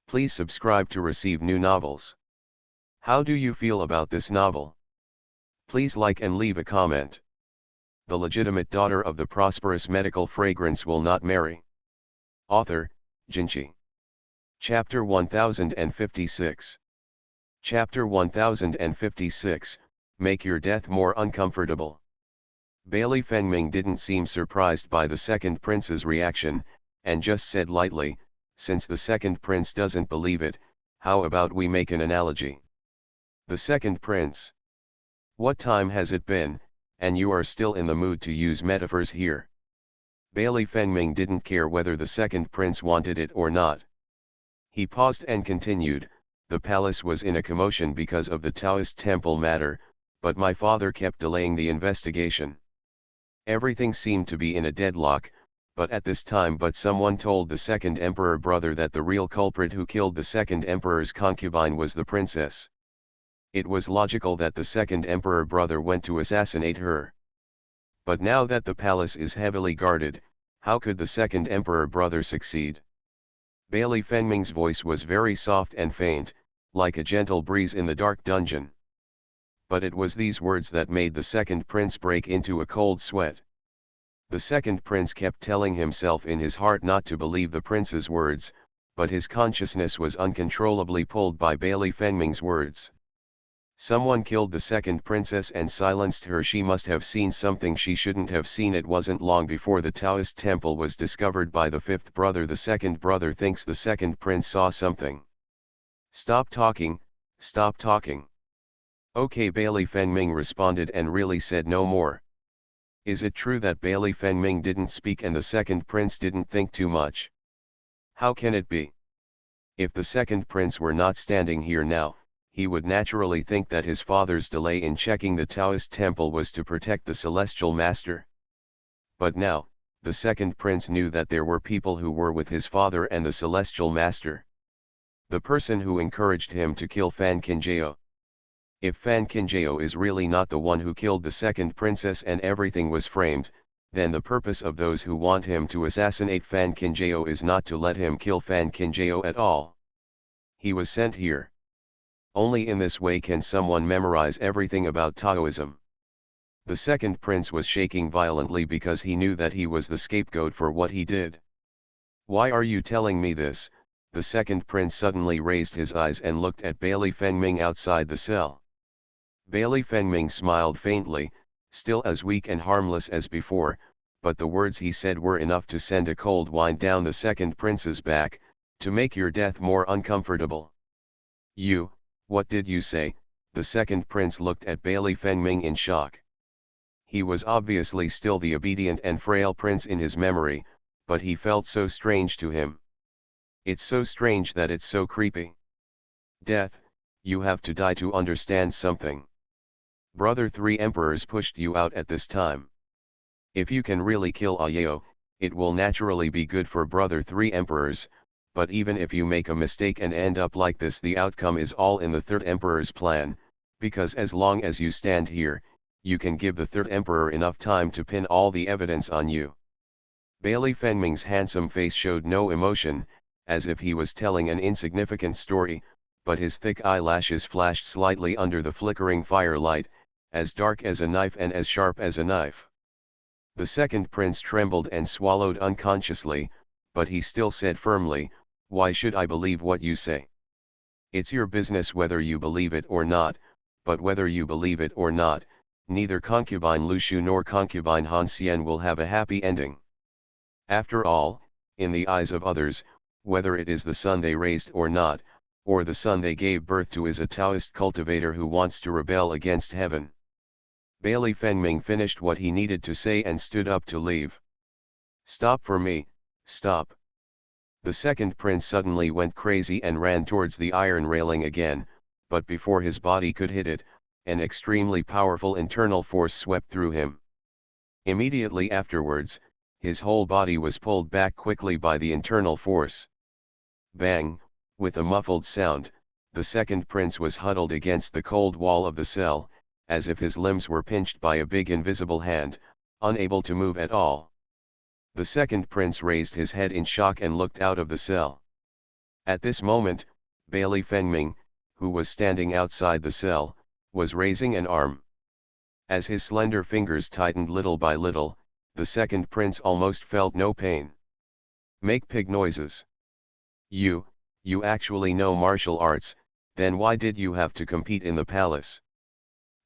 Please subscribe to receive new novels. How do you feel about this novel? Please like and leave a comment. The legitimate daughter of the prosperous medical fragrance will not marry. Author, Jinchi. Chapter 1056. Chapter 1056, Make Your Death More Uncomfortable. Bailey Fengming didn't seem surprised by the second prince's reaction, and just said lightly, since the second prince doesn't believe it, how about we make an analogy? The second prince. What time has it been, and you are still in the mood to use metaphors here? Bailey Fengming didn't care whether the second prince wanted it or not. He paused and continued, the palace was in a commotion because of the Taoist temple matter, but my father kept delaying the investigation. Everything seemed to be in a deadlock, but at this time someone told the second emperor brother that the real culprit who killed the second emperor's concubine was the princess. It was logical that the second emperor brother went to assassinate her. But now that the palace is heavily guarded, how could the second emperor brother succeed? Bailey Fengming's voice was very soft and faint, like a gentle breeze in the dark dungeon. But it was these words that made the second prince break into a cold sweat. The second prince kept telling himself in his heart not to believe the prince's words, but his consciousness was uncontrollably pulled by Bailey Fengming's words. Someone killed the second princess and silenced her. She must have seen something she shouldn't have seen. It wasn't long before the Taoist temple was discovered by the fifth brother. The second brother thinks the second prince saw something. Stop talking, stop talking. Okay, Bailey Fengming responded and really said no more. Is it true that Bailey Fengming didn't speak and the second prince didn't think too much? How can it be? If the second prince were not standing here now, he would naturally think that his father's delay in checking the Taoist temple was to protect the celestial master. But now, the second prince knew that there were people who were with his father and the celestial master. The person who encouraged him to kill Fan Qingjao. If Fan Kinjao is really not the one who killed the second princess and everything was framed, then the purpose of those who want him to assassinate Fan Kinjao is not to let him kill Fan Kinjao at all. He was sent here. Only in this way can someone memorize everything about Taoism. The second prince was shaking violently because he knew that he was the scapegoat for what he did. "Why are you telling me this?" The second prince suddenly raised his eyes and looked at Bailey Fengming outside the cell. Bailey Fengming smiled faintly, still as weak and harmless as before, but the words he said were enough to send a cold wind down the second prince's back, to make your death more uncomfortable. What did you say?" The second prince looked at Bailey Fengming in shock. He was obviously still the obedient and frail prince in his memory, but he felt so strange to him. It's so strange that it's so creepy. "Death, you have to die to understand something. Brother, 3 emperors pushed you out at this time. If you can really kill Ayao, it will naturally be good for brother 3 emperors, but even if you make a mistake and end up like this, the outcome is all in the 3rd emperor's plan, because as long as you stand here, you can give the 3rd emperor enough time to pin all the evidence on you." Bailey Fengming's handsome face showed no emotion, as if he was telling an insignificant story, but his thick eyelashes flashed slightly under the flickering firelight, as dark as a knife and as sharp as a knife. The second prince trembled and swallowed unconsciously, but he still said firmly, "Why should I believe what you say? It's your business whether you believe it or not, but whether you believe it or not, neither concubine Lu Shu nor concubine Han Xian will have a happy ending. After all, in the eyes of others, whether it is the son they raised or not, or the son they gave birth to, is a Taoist cultivator who wants to rebel against heaven." Bailey Fengming finished what he needed to say and stood up to leave. "Stop for me, stop." The second prince suddenly went crazy and ran towards the iron railing again, but before his body could hit it, an extremely powerful internal force swept through him. Immediately afterwards, his whole body was pulled back quickly by the internal force. Bang! With a muffled sound, the second prince was huddled against the cold wall of the cell, as if his limbs were pinched by a big invisible hand, unable to move at all. The second prince raised his head in shock and looked out of the cell. At this moment, Bailey Fengming, who was standing outside the cell, was raising an arm. As his slender fingers tightened little by little, the second prince almost felt no pain. "Make pig noises. You actually know martial arts, then why did you have to compete in the palace?"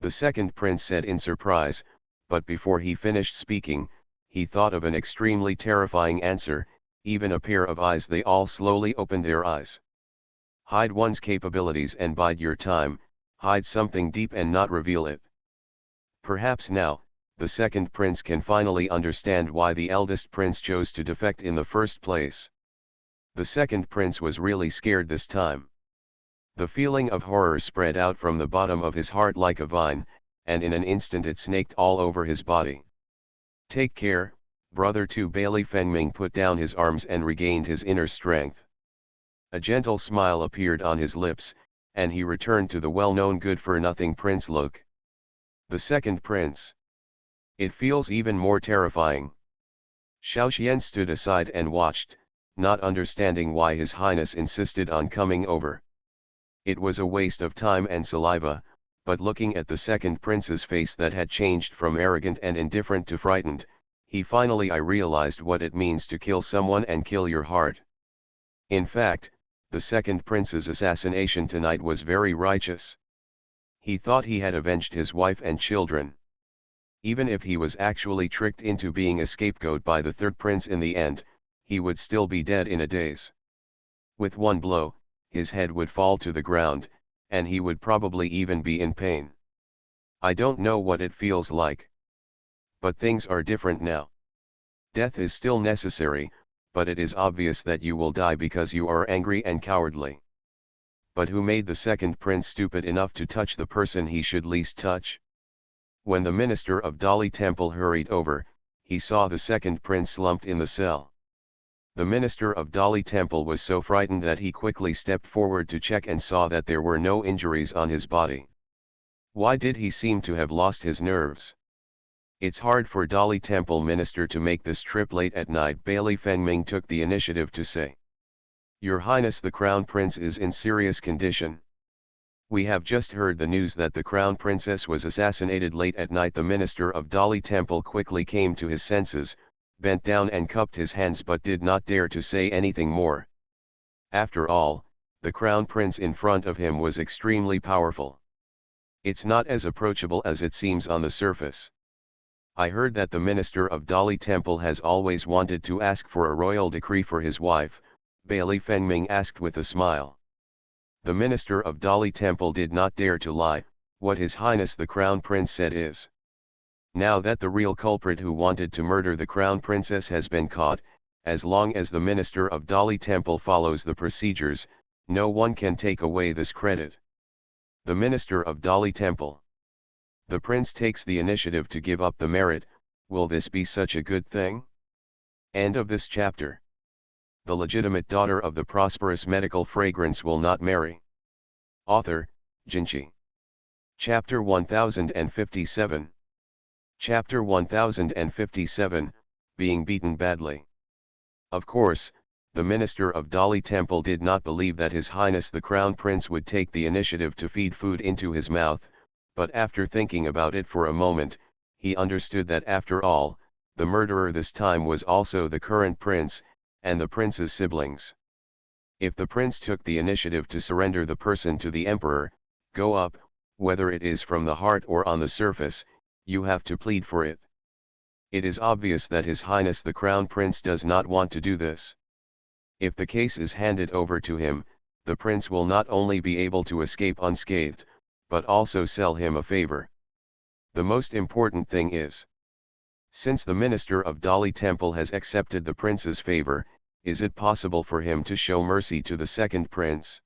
The second prince said in surprise, but before he finished speaking, he thought of an extremely terrifying answer, even a pair of eyes. They all slowly opened their eyes. "Hide one's capabilities and bide your time, hide something deep and not reveal it." Perhaps now, the second prince can finally understand why the eldest prince chose to defect in the first place. The second prince was really scared this time. The feeling of horror spread out from the bottom of his heart like a vine, and in an instant it snaked all over his body. "Take care, brother." Bailey Fengming put down his arms and regained his inner strength. A gentle smile appeared on his lips, and he returned to the well-known good-for-nothing prince look. The second prince. It feels even more terrifying. Xiaoxian stood aside and watched, not understanding why His Highness insisted on coming over. It was a waste of time and saliva, but looking at the second prince's face that had changed from arrogant and indifferent to frightened, he finally realized what it means to kill someone and kill your heart. In fact, the second prince's assassination tonight was very righteous. He thought he had avenged his wife and children. Even if he was actually tricked into being a scapegoat by the third prince in the end, he would still be dead in a daze. With one blow, his head would fall to the ground, and he would probably even be in pain. I don't know what it feels like. But things are different now. Death is still necessary, but it is obvious that you will die because you are angry and cowardly. But who made the second prince stupid enough to touch the person he should least touch? When the minister of Dali Temple hurried over, he saw the second prince slumped in the cell. The minister of Dali Temple was so frightened that he quickly stepped forward to check and saw that there were no injuries on his body. Why did he seem to have lost his nerves? It's hard for Dolly Temple Minister to make this trip late at night, Bailey Fengming took the initiative to say. Your Highness, the Crown Prince is in serious condition. We have just heard the news that the Crown Princess was assassinated late at night. The Minister of Dolly Temple quickly came to his senses, bent down and cupped his hands but did not dare to say anything more. After all, the Crown Prince in front of him was extremely powerful. It's not as approachable as it seems on the surface. I heard that the Minister of Dolly Temple has always wanted to ask for a royal decree for his wife, Bailey Fengming asked with a smile. The Minister of Dolly Temple did not dare to lie. What His Highness the Crown Prince said is, now that the real culprit who wanted to murder the Crown Princess has been caught, as long as the Minister of Dolly Temple follows the procedures, no one can take away this credit. The Minister of Dolly Temple. The Prince takes the initiative to give up the merit. Will this be such a good thing? End of this chapter. The legitimate daughter of the prosperous medical fragrance will not marry. Author, Jinchi. Chapter 1057. Chapter 1057, Being Beaten Badly. Of course, the Minister of Dolly Temple did not believe that His Highness the Crown Prince would take the initiative to feed food into his mouth, but after thinking about it for a moment, he understood that after all, the murderer this time was also the current prince, and the prince's siblings. If the prince took the initiative to surrender the person to the emperor, go up, whether it is from the heart or on the surface, you have to plead for it. It is obvious that His Highness the Crown Prince does not want to do this. If the case is handed over to him, the prince will not only be able to escape unscathed, but also sell him a favor. The most important thing is, since the Minister of Dolly Temple has accepted the prince's favor, is it possible for him to show mercy to the second prince?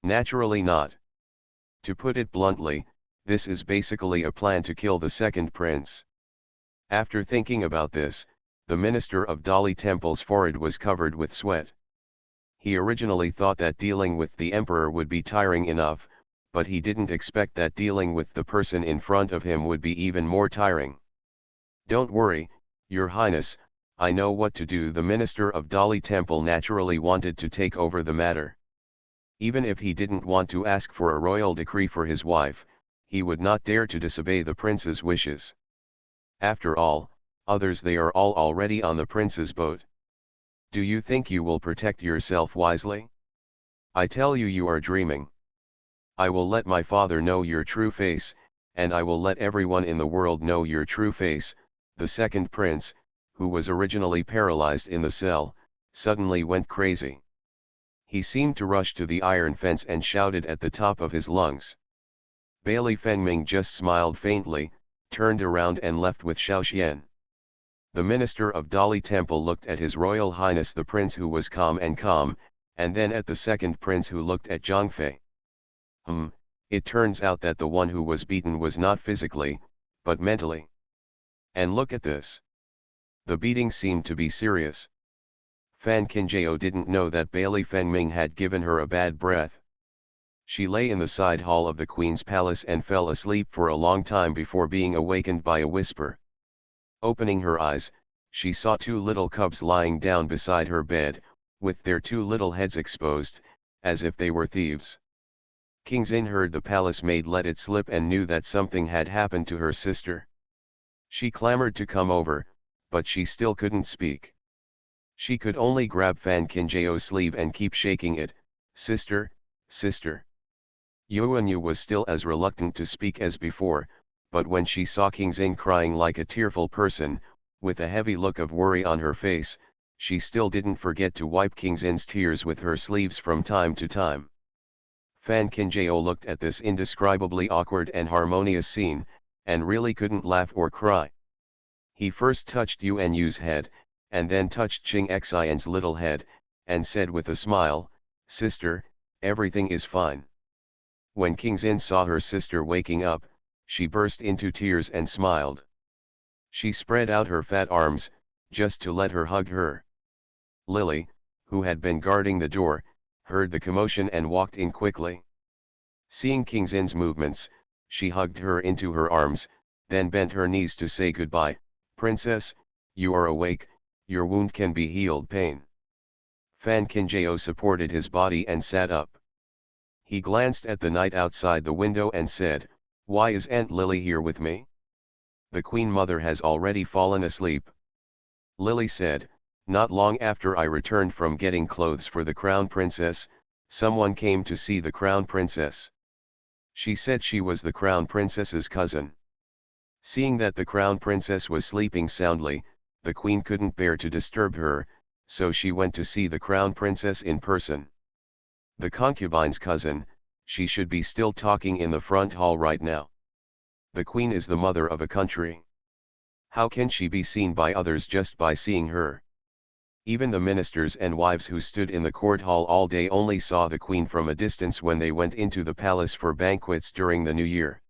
Naturally not. To put it bluntly, this is basically a plan to kill the second prince. After thinking about this, the Minister of Dolly Temple's forehead was covered with sweat. He originally thought that dealing with the emperor would be tiring enough, but he didn't expect that dealing with the person in front of him would be even more tiring. Don't worry, Your Highness, I know what to do. The Minister of Dolly Temple naturally wanted to take over the matter. Even if he didn't want to ask for a royal decree for his wife, he would not dare to disobey the prince's wishes. After all, others they are all already on the prince's boat. Do you think you will protect yourself wisely? I tell you, you are dreaming. I will let my father know your true face, and I will let everyone in the world know your true face. The second prince, who was originally paralyzed in the cell, suddenly went crazy. He seemed to rush to the iron fence and shouted at the top of his lungs. Bailey Fengming just smiled faintly, turned around and left with Xiaoxian. The Minister of Dolly Temple looked at His Royal Highness the Prince, who was calm, and then at the second prince, who looked at Zhangfei. It turns out that the one who was beaten was not physically, but mentally. And look at this. The beating seemed to be serious. Fan Qinjiao didn't know that Bailey Fengming had given her a bad breath. She lay in the side hall of the Queen's palace and fell asleep for a long time before being awakened by a whisper. Opening her eyes, she saw two little cubs lying down beside her bed, with their two little heads exposed, as if they were thieves. King Xin heard the palace maid let it slip and knew that something had happened to her sister. She clamored to come over, but she still couldn't speak. She could only grab Fan Qinjiao's sleeve and keep shaking it. Sister, sister. Yuanyu was still as reluctant to speak as before, but when she saw King Xin crying like a tearful person, with a heavy look of worry on her face, she still didn't forget to wipe King Xin's tears with her sleeves from time to time. Fan Qinjiao looked at this indescribably awkward and harmonious scene, and really couldn't laugh or cry. He first touched Yuanyu's head, and then touched Qing Xian's little head, and said with a smile, "Sister, everything is fine." When King Xin saw her sister waking up, she burst into tears and smiled. She spread out her fat arms, just to let her hug her. Lily, who had been guarding the door, heard the commotion and walked in quickly. Seeing King Xin's movements, she hugged her into her arms, then bent her knees to say goodbye. Princess, you are awake, your wound can be healed. Pain. Fan Kinjao supported his body and sat up. He glanced at the night outside the window and said, "Why is Aunt Lily here with me? The Queen Mother has already fallen asleep." Lily said, "Not long after I returned from getting clothes for the Crown Princess, someone came to see the Crown Princess. She said she was the Crown Princess's cousin. Seeing that the Crown Princess was sleeping soundly, the Queen couldn't bear to disturb her, so she went to see the Crown Princess in person. The concubine's cousin, she should be still talking in the front hall right now. The Queen is the mother of a country. How can she be seen by others just by seeing her? Even the ministers and wives who stood in the court hall all day only saw the Queen from a distance when they went into the palace for banquets during the New Year.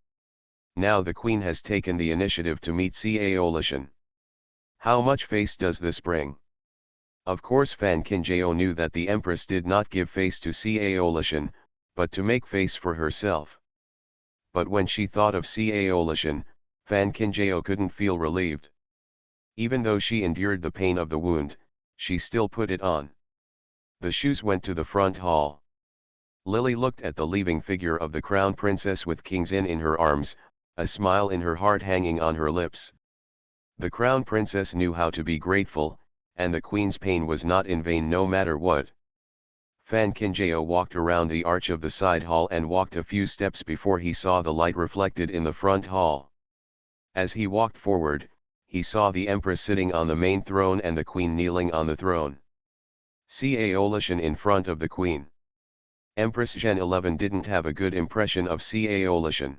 Now the Queen has taken the initiative to meet Cao Lishan. How much face does this bring?" Of course Fan Kinjao knew that the Empress did not give face to Cao Lishan, but to make face for herself. But when she thought of Cao Lishan, Fan Kinjao couldn't feel relieved. Even though she endured the pain of the wound, she still put it on. The shoes went to the front hall. Lily looked at the leaving figure of the Crown Princess with Kingzin in her arms, a smile in her heart hanging on her lips. The Crown Princess knew how to be grateful, and the Queen's pain was not in vain no matter what. Fan Kinjao walked around the arch of the side hall and walked a few steps before he saw the light reflected in the front hall. As he walked forward, he saw the Empress sitting on the main throne and the Queen kneeling on the throne. Cao Lishan in front of the Queen. Empress Zhen 11 didn't have a good impression of Cao Lishan.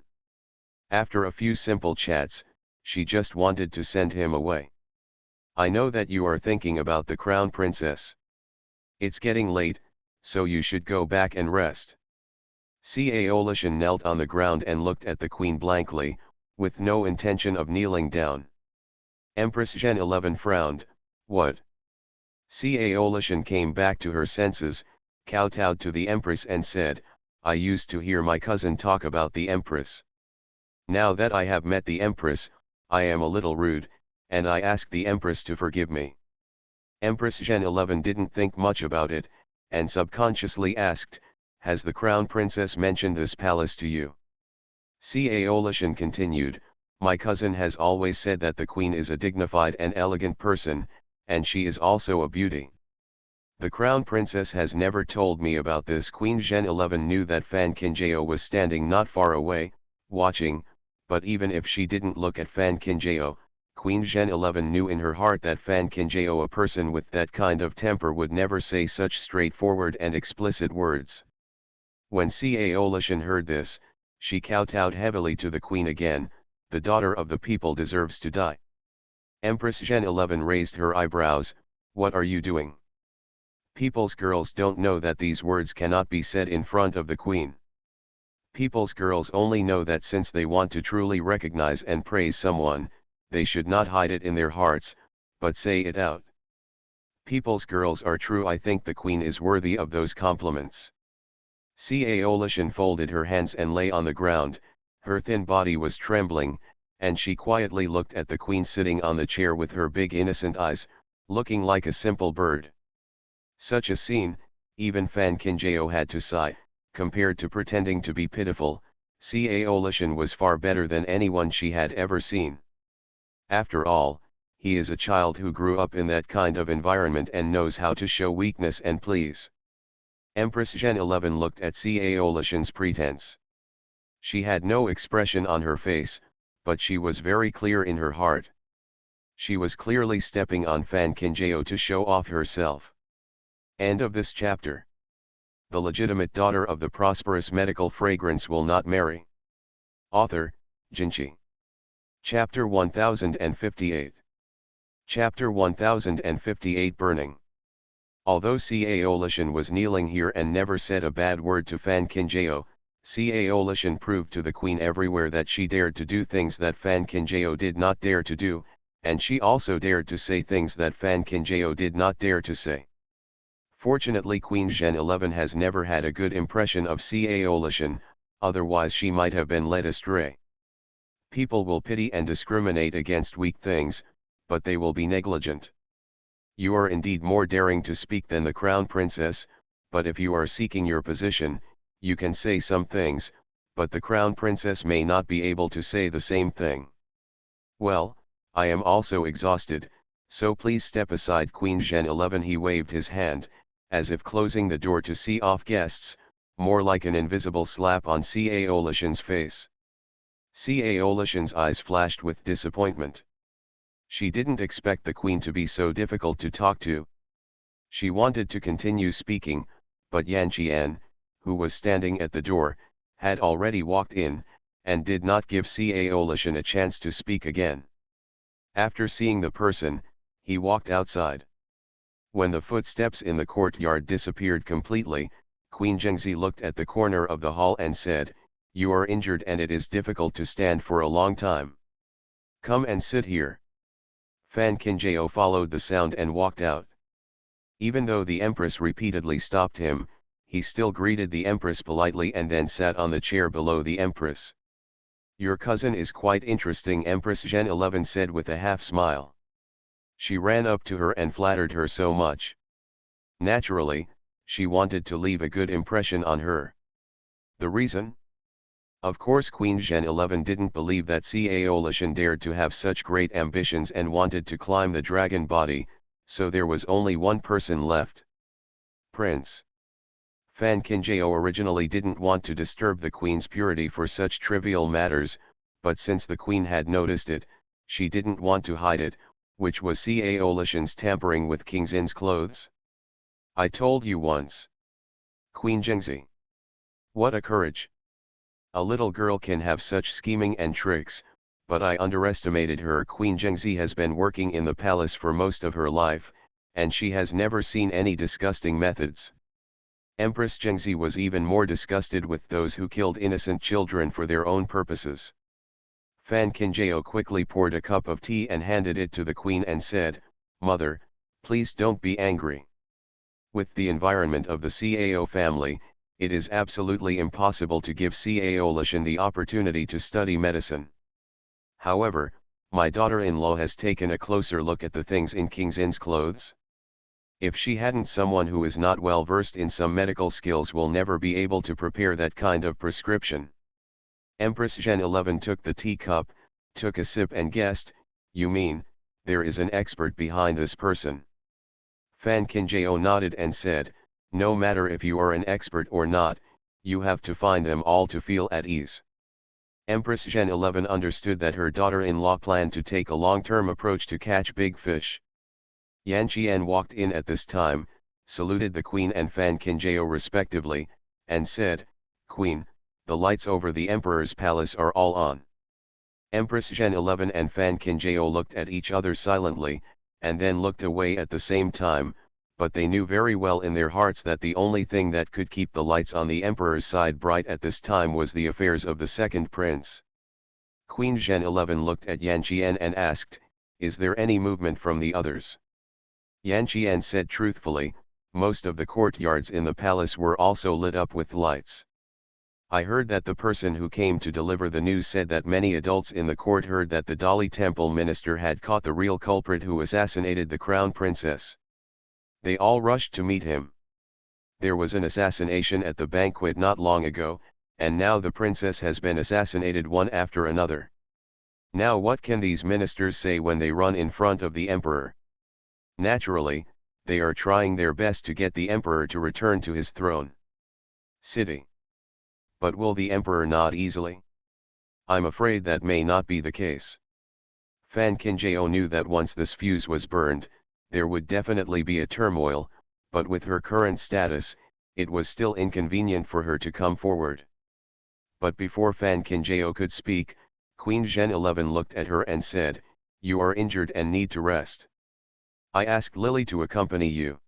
After a few simple chats, she just wanted to send him away. "I know that you are thinking about the Crown Princess. It's getting late, so you should go back and rest." Cao Lishan knelt on the ground and looked at the Queen blankly, with no intention of kneeling down. Empress Zhen 11 frowned. "What?" Cao Lishan came back to her senses, kowtowed to the Empress and said, "I used to hear my cousin talk about the Empress. Now that I have met the Empress, I am a little rude, and I ask the Empress to forgive me." Empress Zhen 11 didn't think much about it, and subconsciously asked, "Has the Crown Princess mentioned this palace to you?" Cao Lishan continued, "My cousin has always said that the Queen is a dignified and elegant person, and she is also a beauty. The Crown Princess has never told me about this." Queen Zhen 11 knew that Fan Kinjao was standing not far away, watching, but even if she didn't look at Fan Kinjao, Queen Zhen 11 knew in her heart that Fan Kinjao, a person with that kind of temper, would never say such straightforward and explicit words. When Cao Lishan heard this, she kowtowed heavily to the Queen again. "The daughter of the people deserves to die." Empress Zhen 11 raised her eyebrows. "What are you doing? People's girls don't know that these words cannot be said in front of the Queen. People's girls only know that since they want to truly recognize and praise someone, they should not hide it in their hearts, but say it out. People's girls are true. I think the Queen is worthy of those compliments." Cao Lishan folded her hands and lay on the ground. Her thin body was trembling, and she quietly looked at the Queen sitting on the chair with her big innocent eyes, looking like a simple bird. Such a scene, even Fan Kinjao had to sigh. Compared to pretending to be pitiful, Cao Lishan was far better than anyone she had ever seen. After all, he is a child who grew up in that kind of environment and knows how to show weakness and please. Empress Zhen 11 looked at Cao Lishan's pretense. She had no expression on her face, but she was very clear in her heart. She was clearly stepping on Fan Kinjao to show off herself. End of this chapter. The legitimate daughter of the prosperous medical fragrance will not marry. Author, Jinchi. Chapter 1058. Chapter 1058 Burning. Although Cao Lishan was kneeling here and never said a bad word to Fan Kinjao, Cao Lishan proved to the Queen everywhere that she dared to do things that Fan Kinjao did not dare to do, and she also dared to say things that Fan Kinjao did not dare to say. Fortunately Queen Zhen 11 has never had a good impression of Cao Lishan, otherwise she might have been led astray. People will pity and discriminate against weak things, but they will be negligent. You are indeed more daring to speak than the crown princess, but if you are seeking your position, you can say some things, but the crown princess may not be able to say the same thing. Well, I am also exhausted, so please step aside. Queen Zhen 11. He waved his hand, as if closing the door to see off guests, more like an invisible slap on Cao Lishan's face. Cao Lishan's eyes flashed with disappointment. She didn't expect the queen to be so difficult to talk to. She wanted to continue speaking, but Yan Qian, who was standing at the door, had already walked in, and did not give Cao Lishan a chance to speak again. After seeing the person, he walked outside. When the footsteps in the courtyard disappeared completely, Queen Zhengzi looked at the corner of the hall and said, "You are injured and it is difficult to stand for a long time. Come and sit here." Fan Qinjiao followed the sound and walked out. Even though the Empress repeatedly stopped him, he still greeted the Empress politely and then sat on the chair below the Empress. "Your cousin is quite interesting," Empress Zhen 11 said with a half-smile. She ran up to her and flattered her so much. Naturally, she wanted to leave a good impression on her. The reason? Of course Queen Zhen 11 didn't believe that Cao Lishan dared to have such great ambitions and wanted to climb the dragon body, so there was only one person left. Prince. Fan Qinjiao originally didn't want to disturb the queen's purity for such trivial matters, but since the queen had noticed it, she didn't want to hide it, which was Cao Lishan's tampering with King Xin's clothes. "I told you once." Queen Zhengzi. What a courage. A little girl can have such scheming and tricks, but I underestimated her. Queen Zhengzi has been working in the palace for most of her life, and she has never seen any disgusting methods. Empress Zhengzi was even more disgusted with those who killed innocent children for their own purposes. Fan Qinjiao quickly poured a cup of tea and handed it to the queen and said, "Mother, please don't be angry. With the environment of the Cao family, it is absolutely impossible to give Cao Lishan the opportunity to study medicine. However, my daughter-in-law has taken a closer look at the things in King Xin's clothes. If she hadn't, someone who is not well versed in some medical skills will never be able to prepare that kind of prescription." Empress Zhen 11 took the teacup, took a sip and guessed, "You mean, there is an expert behind this person?" Fan Qinjiao nodded and said, "No matter if you are an expert or not, you have to find them all to feel at ease." Empress Zhen 11 understood that her daughter-in-law planned to take a long-term approach to catch big fish. Yan Qian walked in at this time, saluted the queen and Fan Qinjiao respectively, and said, "Queen, the lights over the emperor's palace are all on." Empress Zhen 11 and Fan Qinjiao looked at each other silently, and then looked away at the same time, but they knew very well in their hearts that the only thing that could keep the lights on the emperor's side bright at this time was the affairs of the second prince. Queen Zhen 11 looked at Yan Qian and asked, "Is there any movement from the others?" Yan Qian said truthfully, "Most of the courtyards in the palace were also lit up with lights. I heard that the person who came to deliver the news said that many adults in the court heard that the Dali Temple minister had caught the real culprit who assassinated the crown princess. They all rushed to meet him. There was an assassination at the banquet not long ago, and now the princess has been assassinated one after another. Now what can these ministers say when they run in front of the emperor? Naturally, they are trying their best to get the emperor to return to his throne. City. But will the emperor nod easily? I'm afraid that may not be the case." Fan Qinjiao knew that once this fuse was burned, there would definitely be a turmoil, but with her current status, it was still inconvenient for her to come forward. But before Fan Qinjiao could speak, Queen Zhen 11 looked at her and said, "You are injured and need to rest. I asked Lily to accompany you."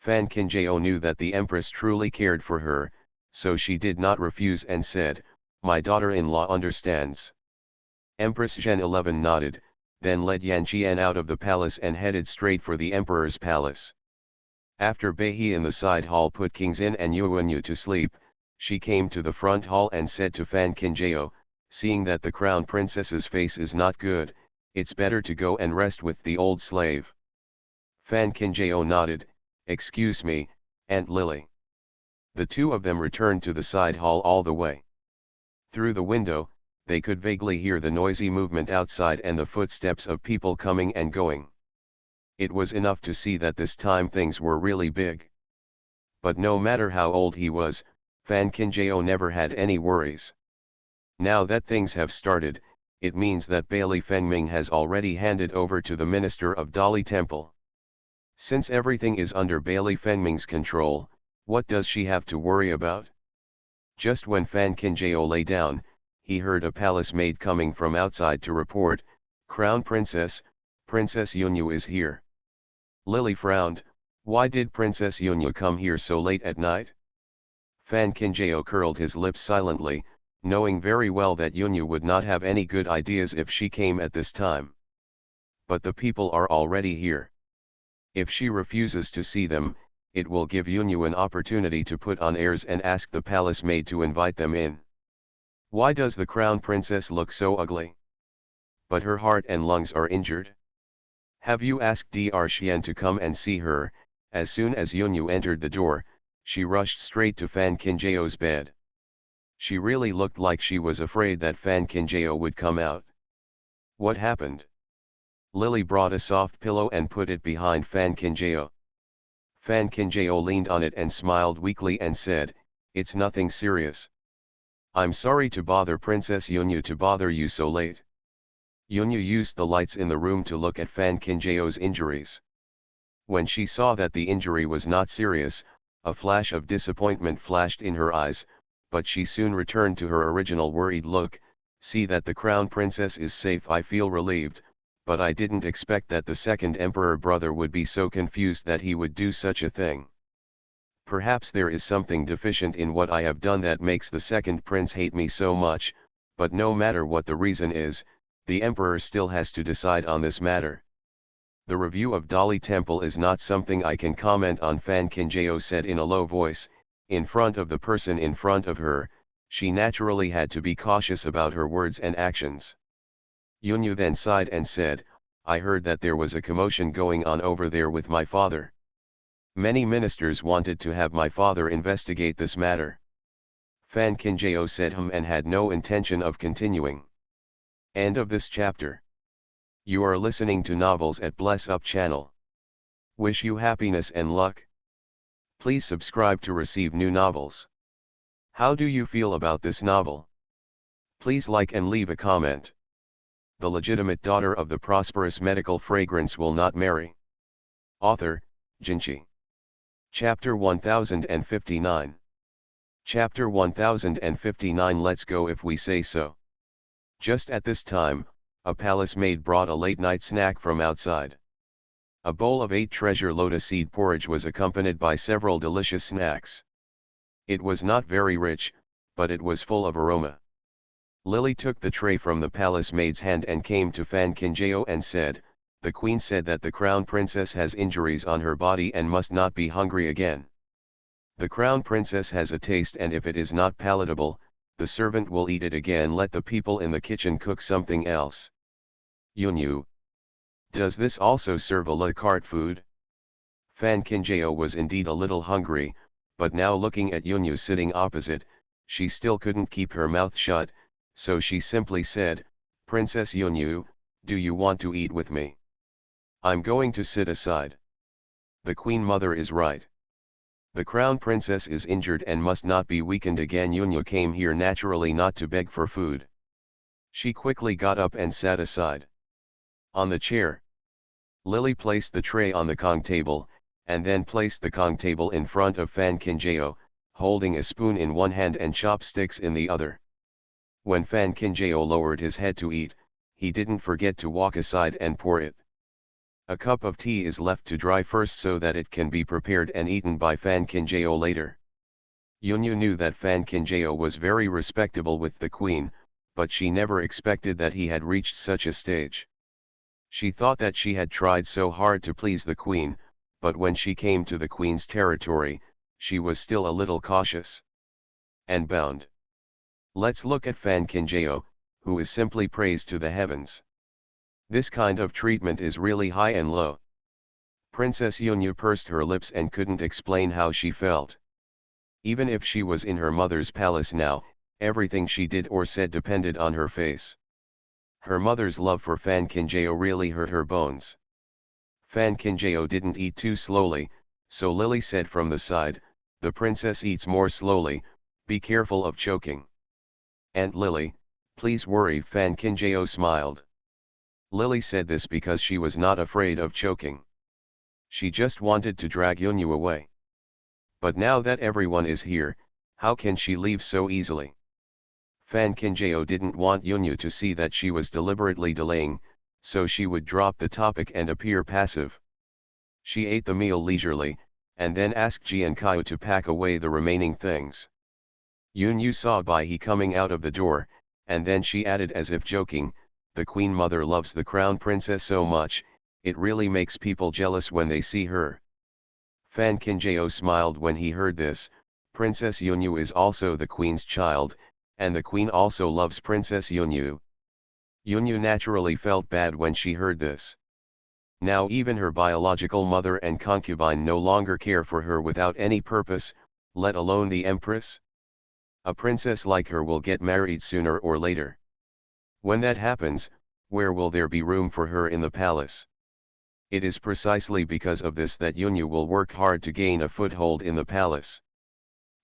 Fan Qinjiao knew that the Empress truly cared for her, so she did not refuse and said, "My daughter-in-law understands." Empress Zhen 11 nodded, then led Yan Qian out of the palace and headed straight for the emperor's palace. After Beihe in the side hall put King Xin and Yuanyu to sleep, She came to the front hall and said to Fan Kinjao, seeing that the crown princess's face is not good, it's better to go and rest with the old slave. Fan Kinjao nodded, excuse me, Aunt Lily. The two of them returned to the side hall all the way. Through the window, they could vaguely hear the noisy movement outside and the footsteps of people coming and going. It was enough to see that this time things were really big. But no matter how old he was, Fan Kinjao never had any worries. Now that things have started, it means that Bailey Fengming has already handed over to the Minister of Dali Temple. Since everything is under Bailey Fengming's control, what does she have to worry about? Just when Fan Kinjao lay down, he heard a palace maid coming from outside to report, Crown Princess, Princess Yunyu is here. Lily frowned, why did Princess Yunyu come here so late at night? Fan Kinjao curled his lips silently, knowing very well that Yunyu would not have any good ideas if she came at this time. But the people are already here. If she refuses to see them, it will give Yunyu an opportunity to put on airs and ask the palace maid to invite them in. Why does the crown princess look so ugly? But her heart and lungs are injured. Have you asked Dr. Xian to come and see her? As soon as Yunyu entered the door, she rushed straight to Fan Kinjao's bed. She really looked like she was afraid that Fan Kinjao would come out. What happened? Lily brought a soft pillow and put it behind Fan Kinjao. Fan Kinjao leaned on it and smiled weakly and said, it's nothing serious. I'm sorry to bother Princess Yunyu to bother you so late. Yunyu used the lights in the room to look at Fan Kinjao's injuries. When she saw that the injury was not serious, a flash of disappointment flashed in her eyes, but she soon returned to her original worried look, see that the crown princess is safe. I feel relieved, but I didn't expect that the second emperor brother would be so confused that he would do such a thing. Perhaps there is something deficient in what I have done that makes the second prince hate me so much, but no matter what the reason is, the emperor still has to decide on this matter. The review of Dali Temple is not something I can comment on, Fan Kinjao said in a low voice. In front of the person in front of her, she naturally had to be cautious about her words and actions. Yunyu then sighed and said, I heard that there was a commotion going on over there with my father. Many ministers wanted to have my father investigate this matter. Fan Kinjao said and had no intention of continuing. End of this chapter. You are listening to novels at Bless Up channel. Wish you happiness and luck. Please subscribe to receive new novels. How do you feel about this novel? Please like and leave a comment. The legitimate daughter of the prosperous medical fragrance will not marry. Author, Jinchi. Chapter 1059. Chapter 1059. Let's go if we say so. Just at this time, a palace maid brought a late-night snack from outside. A bowl of 8 treasure lotus seed porridge was accompanied by several delicious snacks. It was not very rich, but it was full of aroma. Lily took the tray from the palace maid's hand and came to Fan Kinjao and said, the queen said that the crown princess has injuries on her body and must not be hungry again. The crown princess has a taste, and if it is not palatable, the servant will eat it again. Let the people in the kitchen cook something else. Yunyu. Does this also serve a la carte food? Fan Kinjao was indeed a little hungry, but now looking at Yunyu sitting opposite, she still couldn't keep her mouth shut, so she simply said, Princess Yunyu, do you want to eat with me? I'm going to sit aside. The queen mother is right. The crown princess is injured and must not be weakened again. Yunyu came here naturally not to beg for food. She quickly got up and sat aside. On the chair, Lily placed the tray on the Kong table, and then placed the Kong table in front of Fan Kinjao, holding a spoon in one hand and chopsticks in the other. When Fan Kinjao lowered his head to eat, he didn't forget to walk aside and pour it. A cup of tea is left to dry first so that it can be prepared and eaten by Fan Kinjao later. Yunyu knew that Fan Kinjao was very respectable with the queen, but she never expected that he had reached such a stage. She thought that she had tried so hard to please the queen, but when she came to the queen's territory, she was still a little cautious. and bound. Let's look at Fan Kinjao, who is simply praised to the heavens. This kind of treatment is really high and low. Princess Yunyu pursed her lips and couldn't explain how she felt. Even if she was in her mother's palace now, everything she did or said depended on her face. Her mother's love for Fan Kinjao really hurt her bones. Fan Kinjao didn't eat too slowly, so Lily said from the side, "The princess eats more slowly, be careful of choking." "Aunt Lily, please worry." Fan Kinjao smiled. Lily said this because she was not afraid of choking. She just wanted to drag Yunyu away. But now that everyone is here, how can she leave so easily? Fan Kinjao didn't want Yunyu to see that she was deliberately delaying, so she would drop the topic and appear passive. She ate the meal leisurely, and then asked Jiankaiu to pack away the remaining things. Yunyu saw Bai He coming out of the door, and then she added as if joking, "The Queen Mother loves the Crown Princess so much, it really makes people jealous when they see her." Fan Kinjao smiled when he heard this. Princess Yunyu is also the Queen's child, and the Queen also loves Princess Yunyu. Yunyu naturally felt bad when she heard this. Now even her biological mother and concubine no longer care for her without any purpose, let alone the Empress. A princess like her will get married sooner or later. When that happens, where will there be room for her in the palace? It is precisely because of this that Yunyu will work hard to gain a foothold in the palace.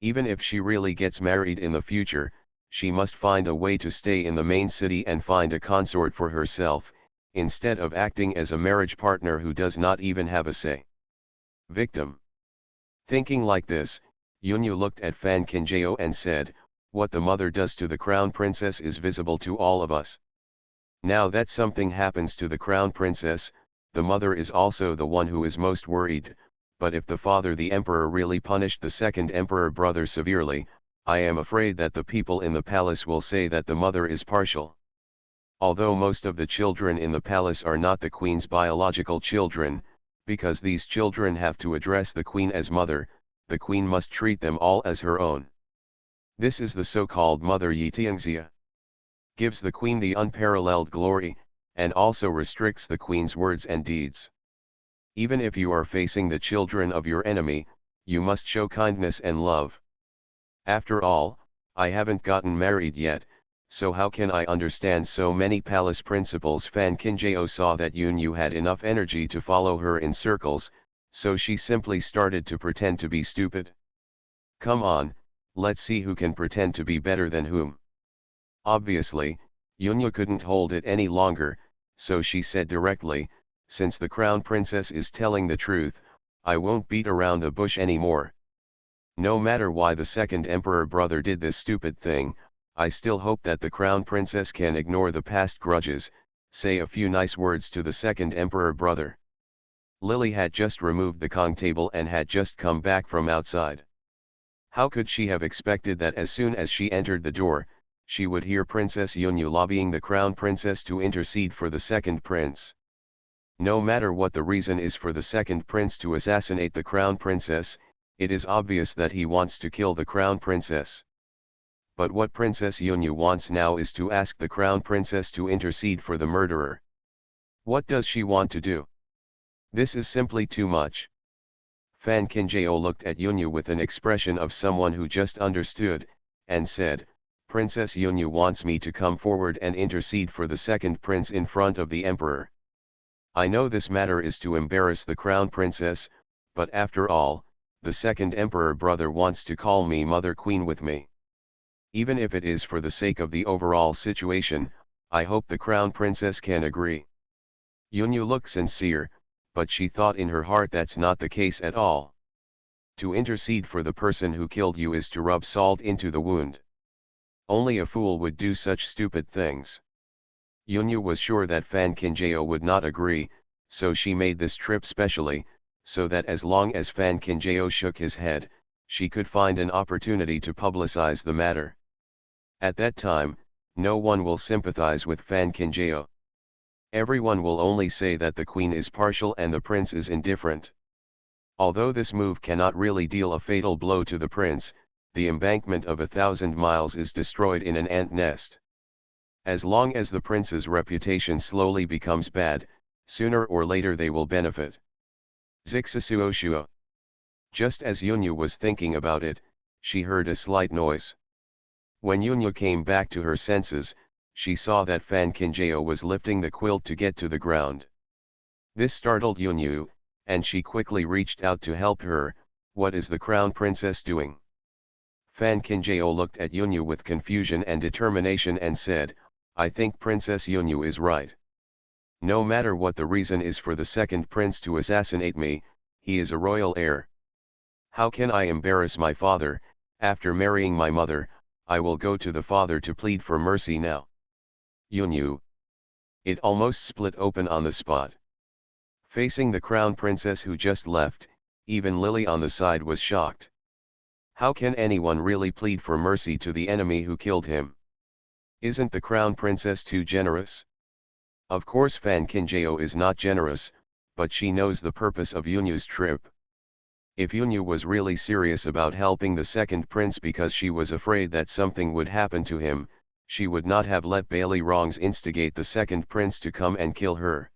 Even if she really gets married in the future, she must find a way to stay in the main city and find a consort for herself, instead of acting as a marriage partner who does not even have a say. Victim. Thinking like this, Yunyu looked at Fan Kinjao and said, "What the mother does to the crown princess is visible to all of us. Now that something happens to the crown princess, the mother is also the one who is most worried, but if the father the emperor really punished the second emperor brother severely, I am afraid that the people in the palace will say that the mother is partial. Although most of the children in the palace are not the queen's biological children, because these children have to address the queen as mother, the queen must treat them all as her own. This is the so-called Mother Yitiangxia. Gives the queen the unparalleled glory, and also restricts the queen's words and deeds. Even if you are facing the children of your enemy, you must show kindness and love. After all, I haven't gotten married yet, so how can I understand so many palace principles?" Fan Kinjao saw that Yunyu had enough energy to follow her in circles, so she simply started to pretend to be stupid. "Come on, let's see who can pretend to be better than whom." Obviously, Yunyu couldn't hold it any longer, so she said directly, "Since the crown princess is telling the truth, I won't beat around the bush anymore. No matter why the second emperor brother did this stupid thing, I still hope that the crown princess can ignore the past grudges, say a few nice words to the second emperor brother." Lily had just removed the Kong table and had just come back from outside. How could she have expected that as soon as she entered the door, she would hear Princess Yunyu lobbying the crown princess to intercede for the second prince? No matter what the reason is for the second prince to assassinate the crown princess, it is obvious that he wants to kill the crown princess. But what Princess Yunyu wants now is to ask the crown princess to intercede for the murderer. What does she want to do? This is simply too much. Fan Kinjao looked at Yunyu with an expression of someone who just understood, and said, "Princess Yunyu wants me to come forward and intercede for the second prince in front of the emperor. I know this matter is to embarrass the crown princess, but after all, the second emperor brother wants to call me mother queen with me. Even if it is for the sake of the overall situation, I hope the crown princess can agree." Yunyu looked sincere, but she thought in her heart that's not the case at all. To intercede for the person who killed you is to rub salt into the wound. Only a fool would do such stupid things. Yunyu was sure that Fan Kinjao would not agree, so she made this trip specially, so that as long as Fan Kinjao shook his head, she could find an opportunity to publicize the matter. At that time, no one will sympathize with Fan Kinjao. Everyone will only say that the queen is partial and the prince is indifferent. Although this move cannot really deal a fatal blow to the prince, the embankment of 1,000 miles is destroyed in an ant nest. As long as the prince's reputation slowly becomes bad, sooner or later they will benefit. Zixasuoshuo. Just as Yunyu was thinking about it, she heard a slight noise. When Yunyu came back to her senses, she saw that Fan Kinjao was lifting the quilt to get to the ground. This startled Yunyu, and she quickly reached out to help her. What is the crown princess doing? Fan Kinjao looked at Yunyu with confusion and determination and said, I think Princess Yunyu is right. No matter what the reason is for the second prince to assassinate me, he is a royal heir. How can I embarrass my father? After marrying my mother, I will go to the father to plead for mercy now. Yunyu. It almost split open on the spot. Facing the crown princess who just left, even Lily on the side was shocked. How can anyone really plead for mercy to the enemy who killed him? Isn't the crown princess too generous? Of course Fan Kinjao is not generous, but she knows the purpose of Yunyu's trip. If Yunyu was really serious about helping the second prince because she was afraid that something would happen to him, she would not have let Bailey Wrongs instigate the second prince to come and kill her.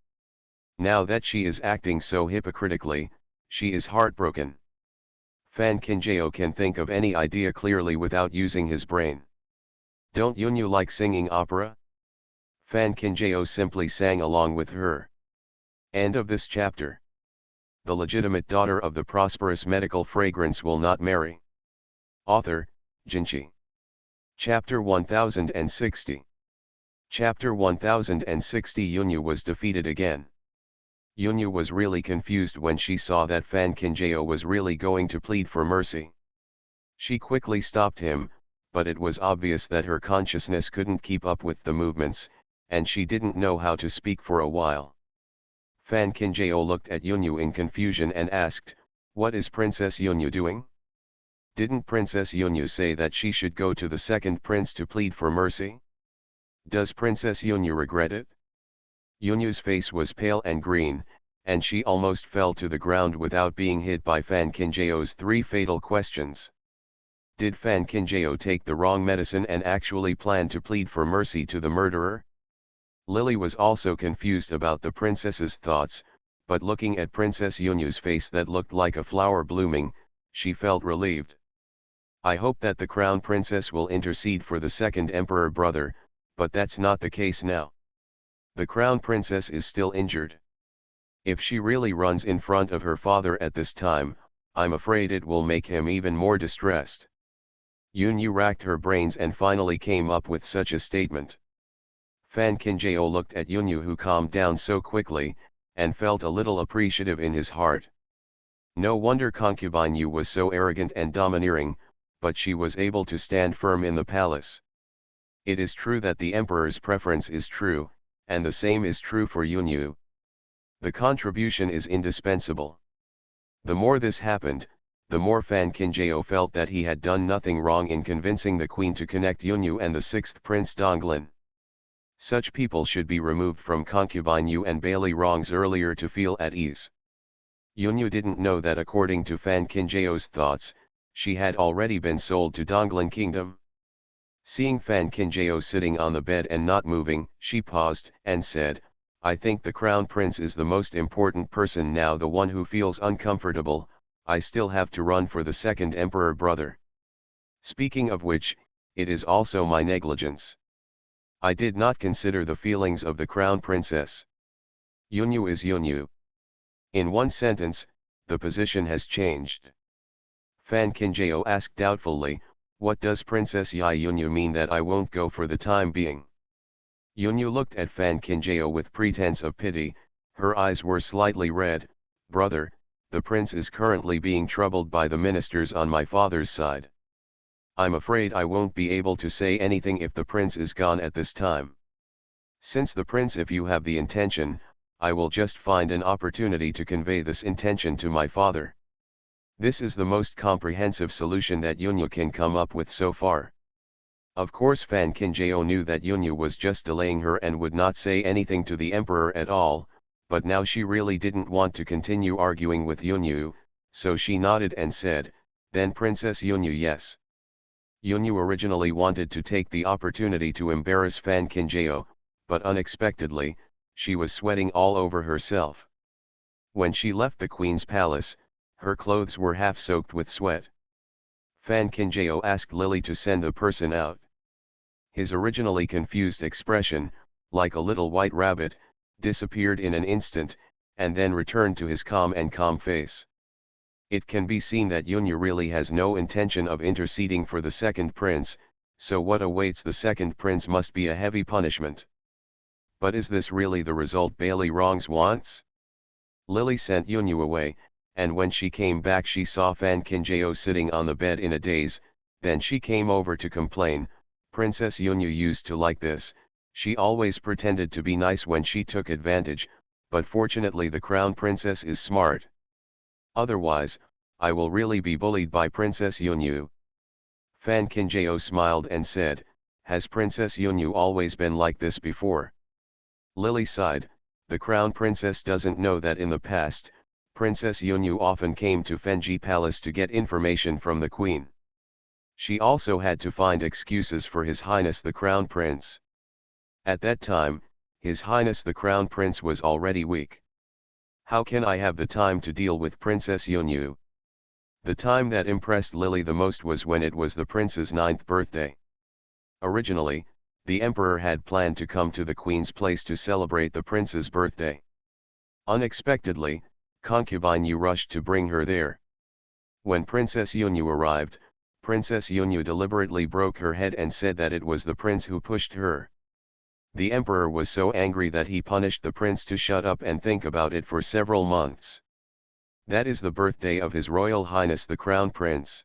Now that she is acting so hypocritically, she is heartbroken. Fan Kinjao can think of any idea clearly without using his brain. Don't Yunyu like singing opera? Fan Kinjao simply sang along with her. End of this chapter. The legitimate daughter of the prosperous medical fragrance will not marry. Author, Jinchi. Chapter 1060. Chapter 1060. Yunyu was defeated again. Yunyu was really confused when she saw that Fan Kinjao was really going to plead for mercy. She quickly stopped him, but it was obvious that her consciousness couldn't keep up with the movements, and she didn't know how to speak for a while. Fan Kinjao looked at Yunyu in confusion and asked, What is Princess Yunyu doing? Didn't Princess Yunyu say that she should go to the second prince to plead for mercy? Does Princess Yunyu regret it? Yunyu's face was pale and green, and she almost fell to the ground without being hit by Fan Kinjao's 3 fatal questions. Did Fan Kinjao take the wrong medicine and actually plan to plead for mercy to the murderer? Lily was also confused about the princess's thoughts, but looking at Princess Yunyu's face that looked like a flower blooming, she felt relieved. I hope that the crown princess will intercede for the second emperor brother, but that's not the case now. The crown princess is still injured. If she really runs in front of her father at this time, I'm afraid it will make him even more distressed. Yunyu racked her brains and finally came up with such a statement. Fan Kinjao looked at Yunyu, who calmed down so quickly, and felt a little appreciative in his heart. No wonder concubine Yu was so arrogant and domineering, but she was able to stand firm in the palace. It is true that the emperor's preference is true, and the same is true for Yunyu. The contribution is indispensable. The more this happened, the more Fan Kinjao felt that he had done nothing wrong in convincing the queen to connect Yunyu and the sixth prince Donglin. Such people should be removed from concubine Yu and Bailey Wrongs earlier to feel at ease. Yunyu didn't know that according to Fan Kinjao's thoughts, she had already been sold to Donglin Kingdom. Seeing Fan Kinjao sitting on the bed and not moving, she paused and said, I think the crown prince is the most important person now, the one who feels uncomfortable. I still have to run for the second emperor brother. Speaking of which, it is also my negligence. I did not consider the feelings of the crown princess. Yunyu is Yunyu. In one sentence, the position has changed. Fan Kinjao asked doubtfully, what does Princess Yi Yunyu mean that I won't go for the time being? Yunyu looked at Fan Kinjao with pretense of pity, her eyes were slightly red. Brother, the prince is currently being troubled by the ministers on my father's side. I'm afraid I won't be able to say anything if the prince is gone at this time. Since the prince, if you have the intention, I will just find an opportunity to convey this intention to my father. This is the most comprehensive solution that Yunyu can come up with so far. Of course Fan Kinjao knew that Yunyu was just delaying her and would not say anything to the emperor at all, but now she really didn't want to continue arguing with Yunyu, so she nodded and said, then Princess Yunyu, yes. Yunyu originally wanted to take the opportunity to embarrass Fan Kinjao, but unexpectedly, she was sweating all over herself. When she left the queen's palace, her clothes were half soaked with sweat. Fan Kinjao asked Lily to send the person out. His originally confused expression, like a little white rabbit, disappeared in an instant, and then returned to his calm face. It can be seen that Yunyu really has no intention of interceding for the second prince, so what awaits the second prince must be a heavy punishment. But is this really the result Bailey Wrongs wants? Lily sent Yunyu away, and when she came back she saw Fan Kinjao sitting on the bed in a daze. Then she came over to complain. Princess Yunyu used to like this, she always pretended to be nice when she took advantage, but fortunately the crown princess is smart. Otherwise, I will really be bullied by Princess Yunyu. Fan Kinjao smiled and said, has Princess Yunyu always been like this before? Lily sighed, the crown princess doesn't know that in the past, Princess Yunyu often came to Fenji Palace to get information from the queen. She also had to find excuses for His Highness the Crown Prince. At that time, His Highness the Crown Prince was already weak. How can I have the time to deal with Princess Yunyu? The time that impressed Lily the most was when it was the prince's 9th birthday. Originally, the emperor had planned to come to the queen's place to celebrate the prince's birthday. Unexpectedly, concubine Yu rushed to bring her there. When Princess Yunyu arrived, Princess Yunyu deliberately broke her head and said that it was the prince who pushed her. The emperor was so angry that he punished the prince to shut up and think about it for several months. That is the birthday of His Royal Highness the Crown Prince.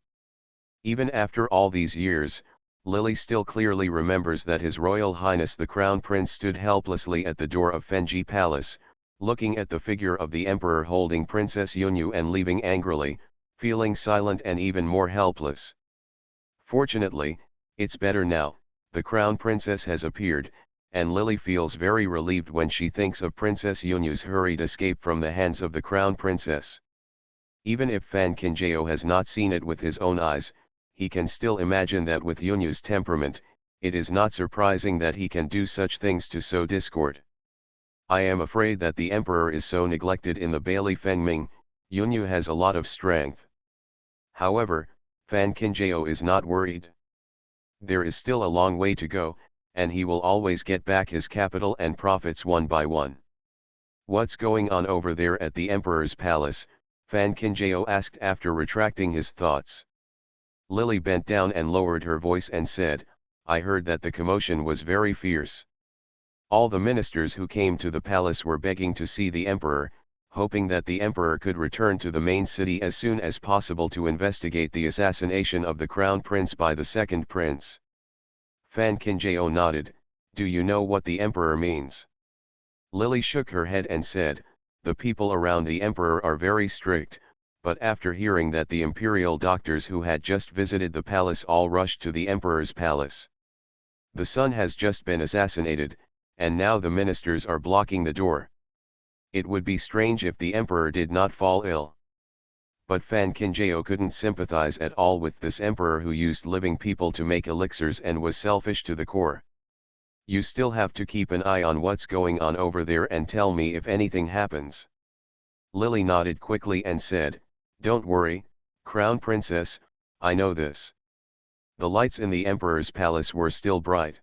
Even after all these years, Lily still clearly remembers that His Royal Highness the Crown Prince stood helplessly at the door of Fenji Palace, looking at the figure of the emperor holding Princess Yunyu and leaving angrily, feeling silent and even more helpless. Fortunately, it's better now, the Crown Princess has appeared, and Lily feels very relieved when she thinks of Princess Yunyu's hurried escape from the hands of the Crown Princess. Even if Fan Kinjao has not seen it with his own eyes, he can still imagine that with Yunyu's temperament, it is not surprising that he can do such things to sow discord. I am afraid that the emperor is so neglected in the Bailey Fengming. Yunyu has a lot of strength. However, Fan Kinjao is not worried. There is still a long way to go, and he will always get back his capital and profits one by one. What's going on over there at the emperor's palace? Fan Kinjao asked after retracting his thoughts. Lily bent down and lowered her voice and said, I heard that the commotion was very fierce. All the ministers who came to the palace were begging to see the emperor, hoping that the emperor could return to the main city as soon as possible to investigate the assassination of the crown prince by the second prince. Fan Kinjao nodded, do you know what the emperor means? Lily shook her head and said, the people around the emperor are very strict, but after hearing that the imperial doctors who had just visited the palace all rushed to the emperor's palace. The son has just been assassinated, and now the ministers are blocking the door. It would be strange if the emperor did not fall ill. But Fan Kinjao couldn't sympathize at all with this emperor who used living people to make elixirs and was selfish to the core. You still have to keep an eye on what's going on over there and tell me if anything happens. Lily nodded quickly and said, don't worry, Crown Princess, I know this. The lights in the emperor's palace were still bright.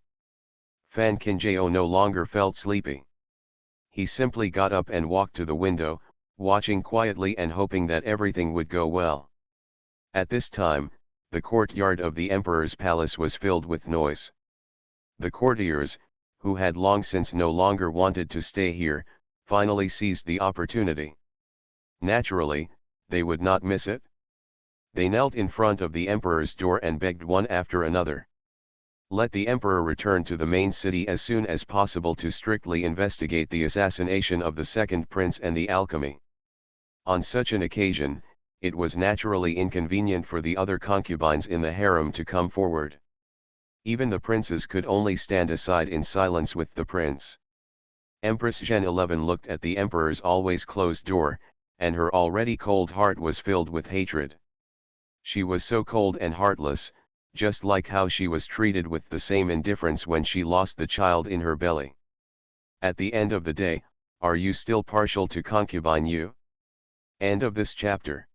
Fan Kinjao no longer felt sleepy. He simply got up and walked to the window, watching quietly and hoping that everything would go well. At this time, the courtyard of the emperor's palace was filled with noise. The courtiers, who had long since no longer wanted to stay here, finally seized the opportunity. Naturally, they would not miss it. They knelt in front of the emperor's door and begged one after another. Let the emperor return to the main city as soon as possible to strictly investigate the assassination of the second prince and the alchemy. On such an occasion, it was naturally inconvenient for the other concubines in the harem to come forward. Even the princes could only stand aside in silence with the prince. Empress Zhen 11 looked at the emperor's always closed door, and her already cold heart was filled with hatred. She was so cold and heartless, just like how she was treated with the same indifference when she lost the child in her belly. At the end of the day, are you still partial to concubine you? End of this chapter.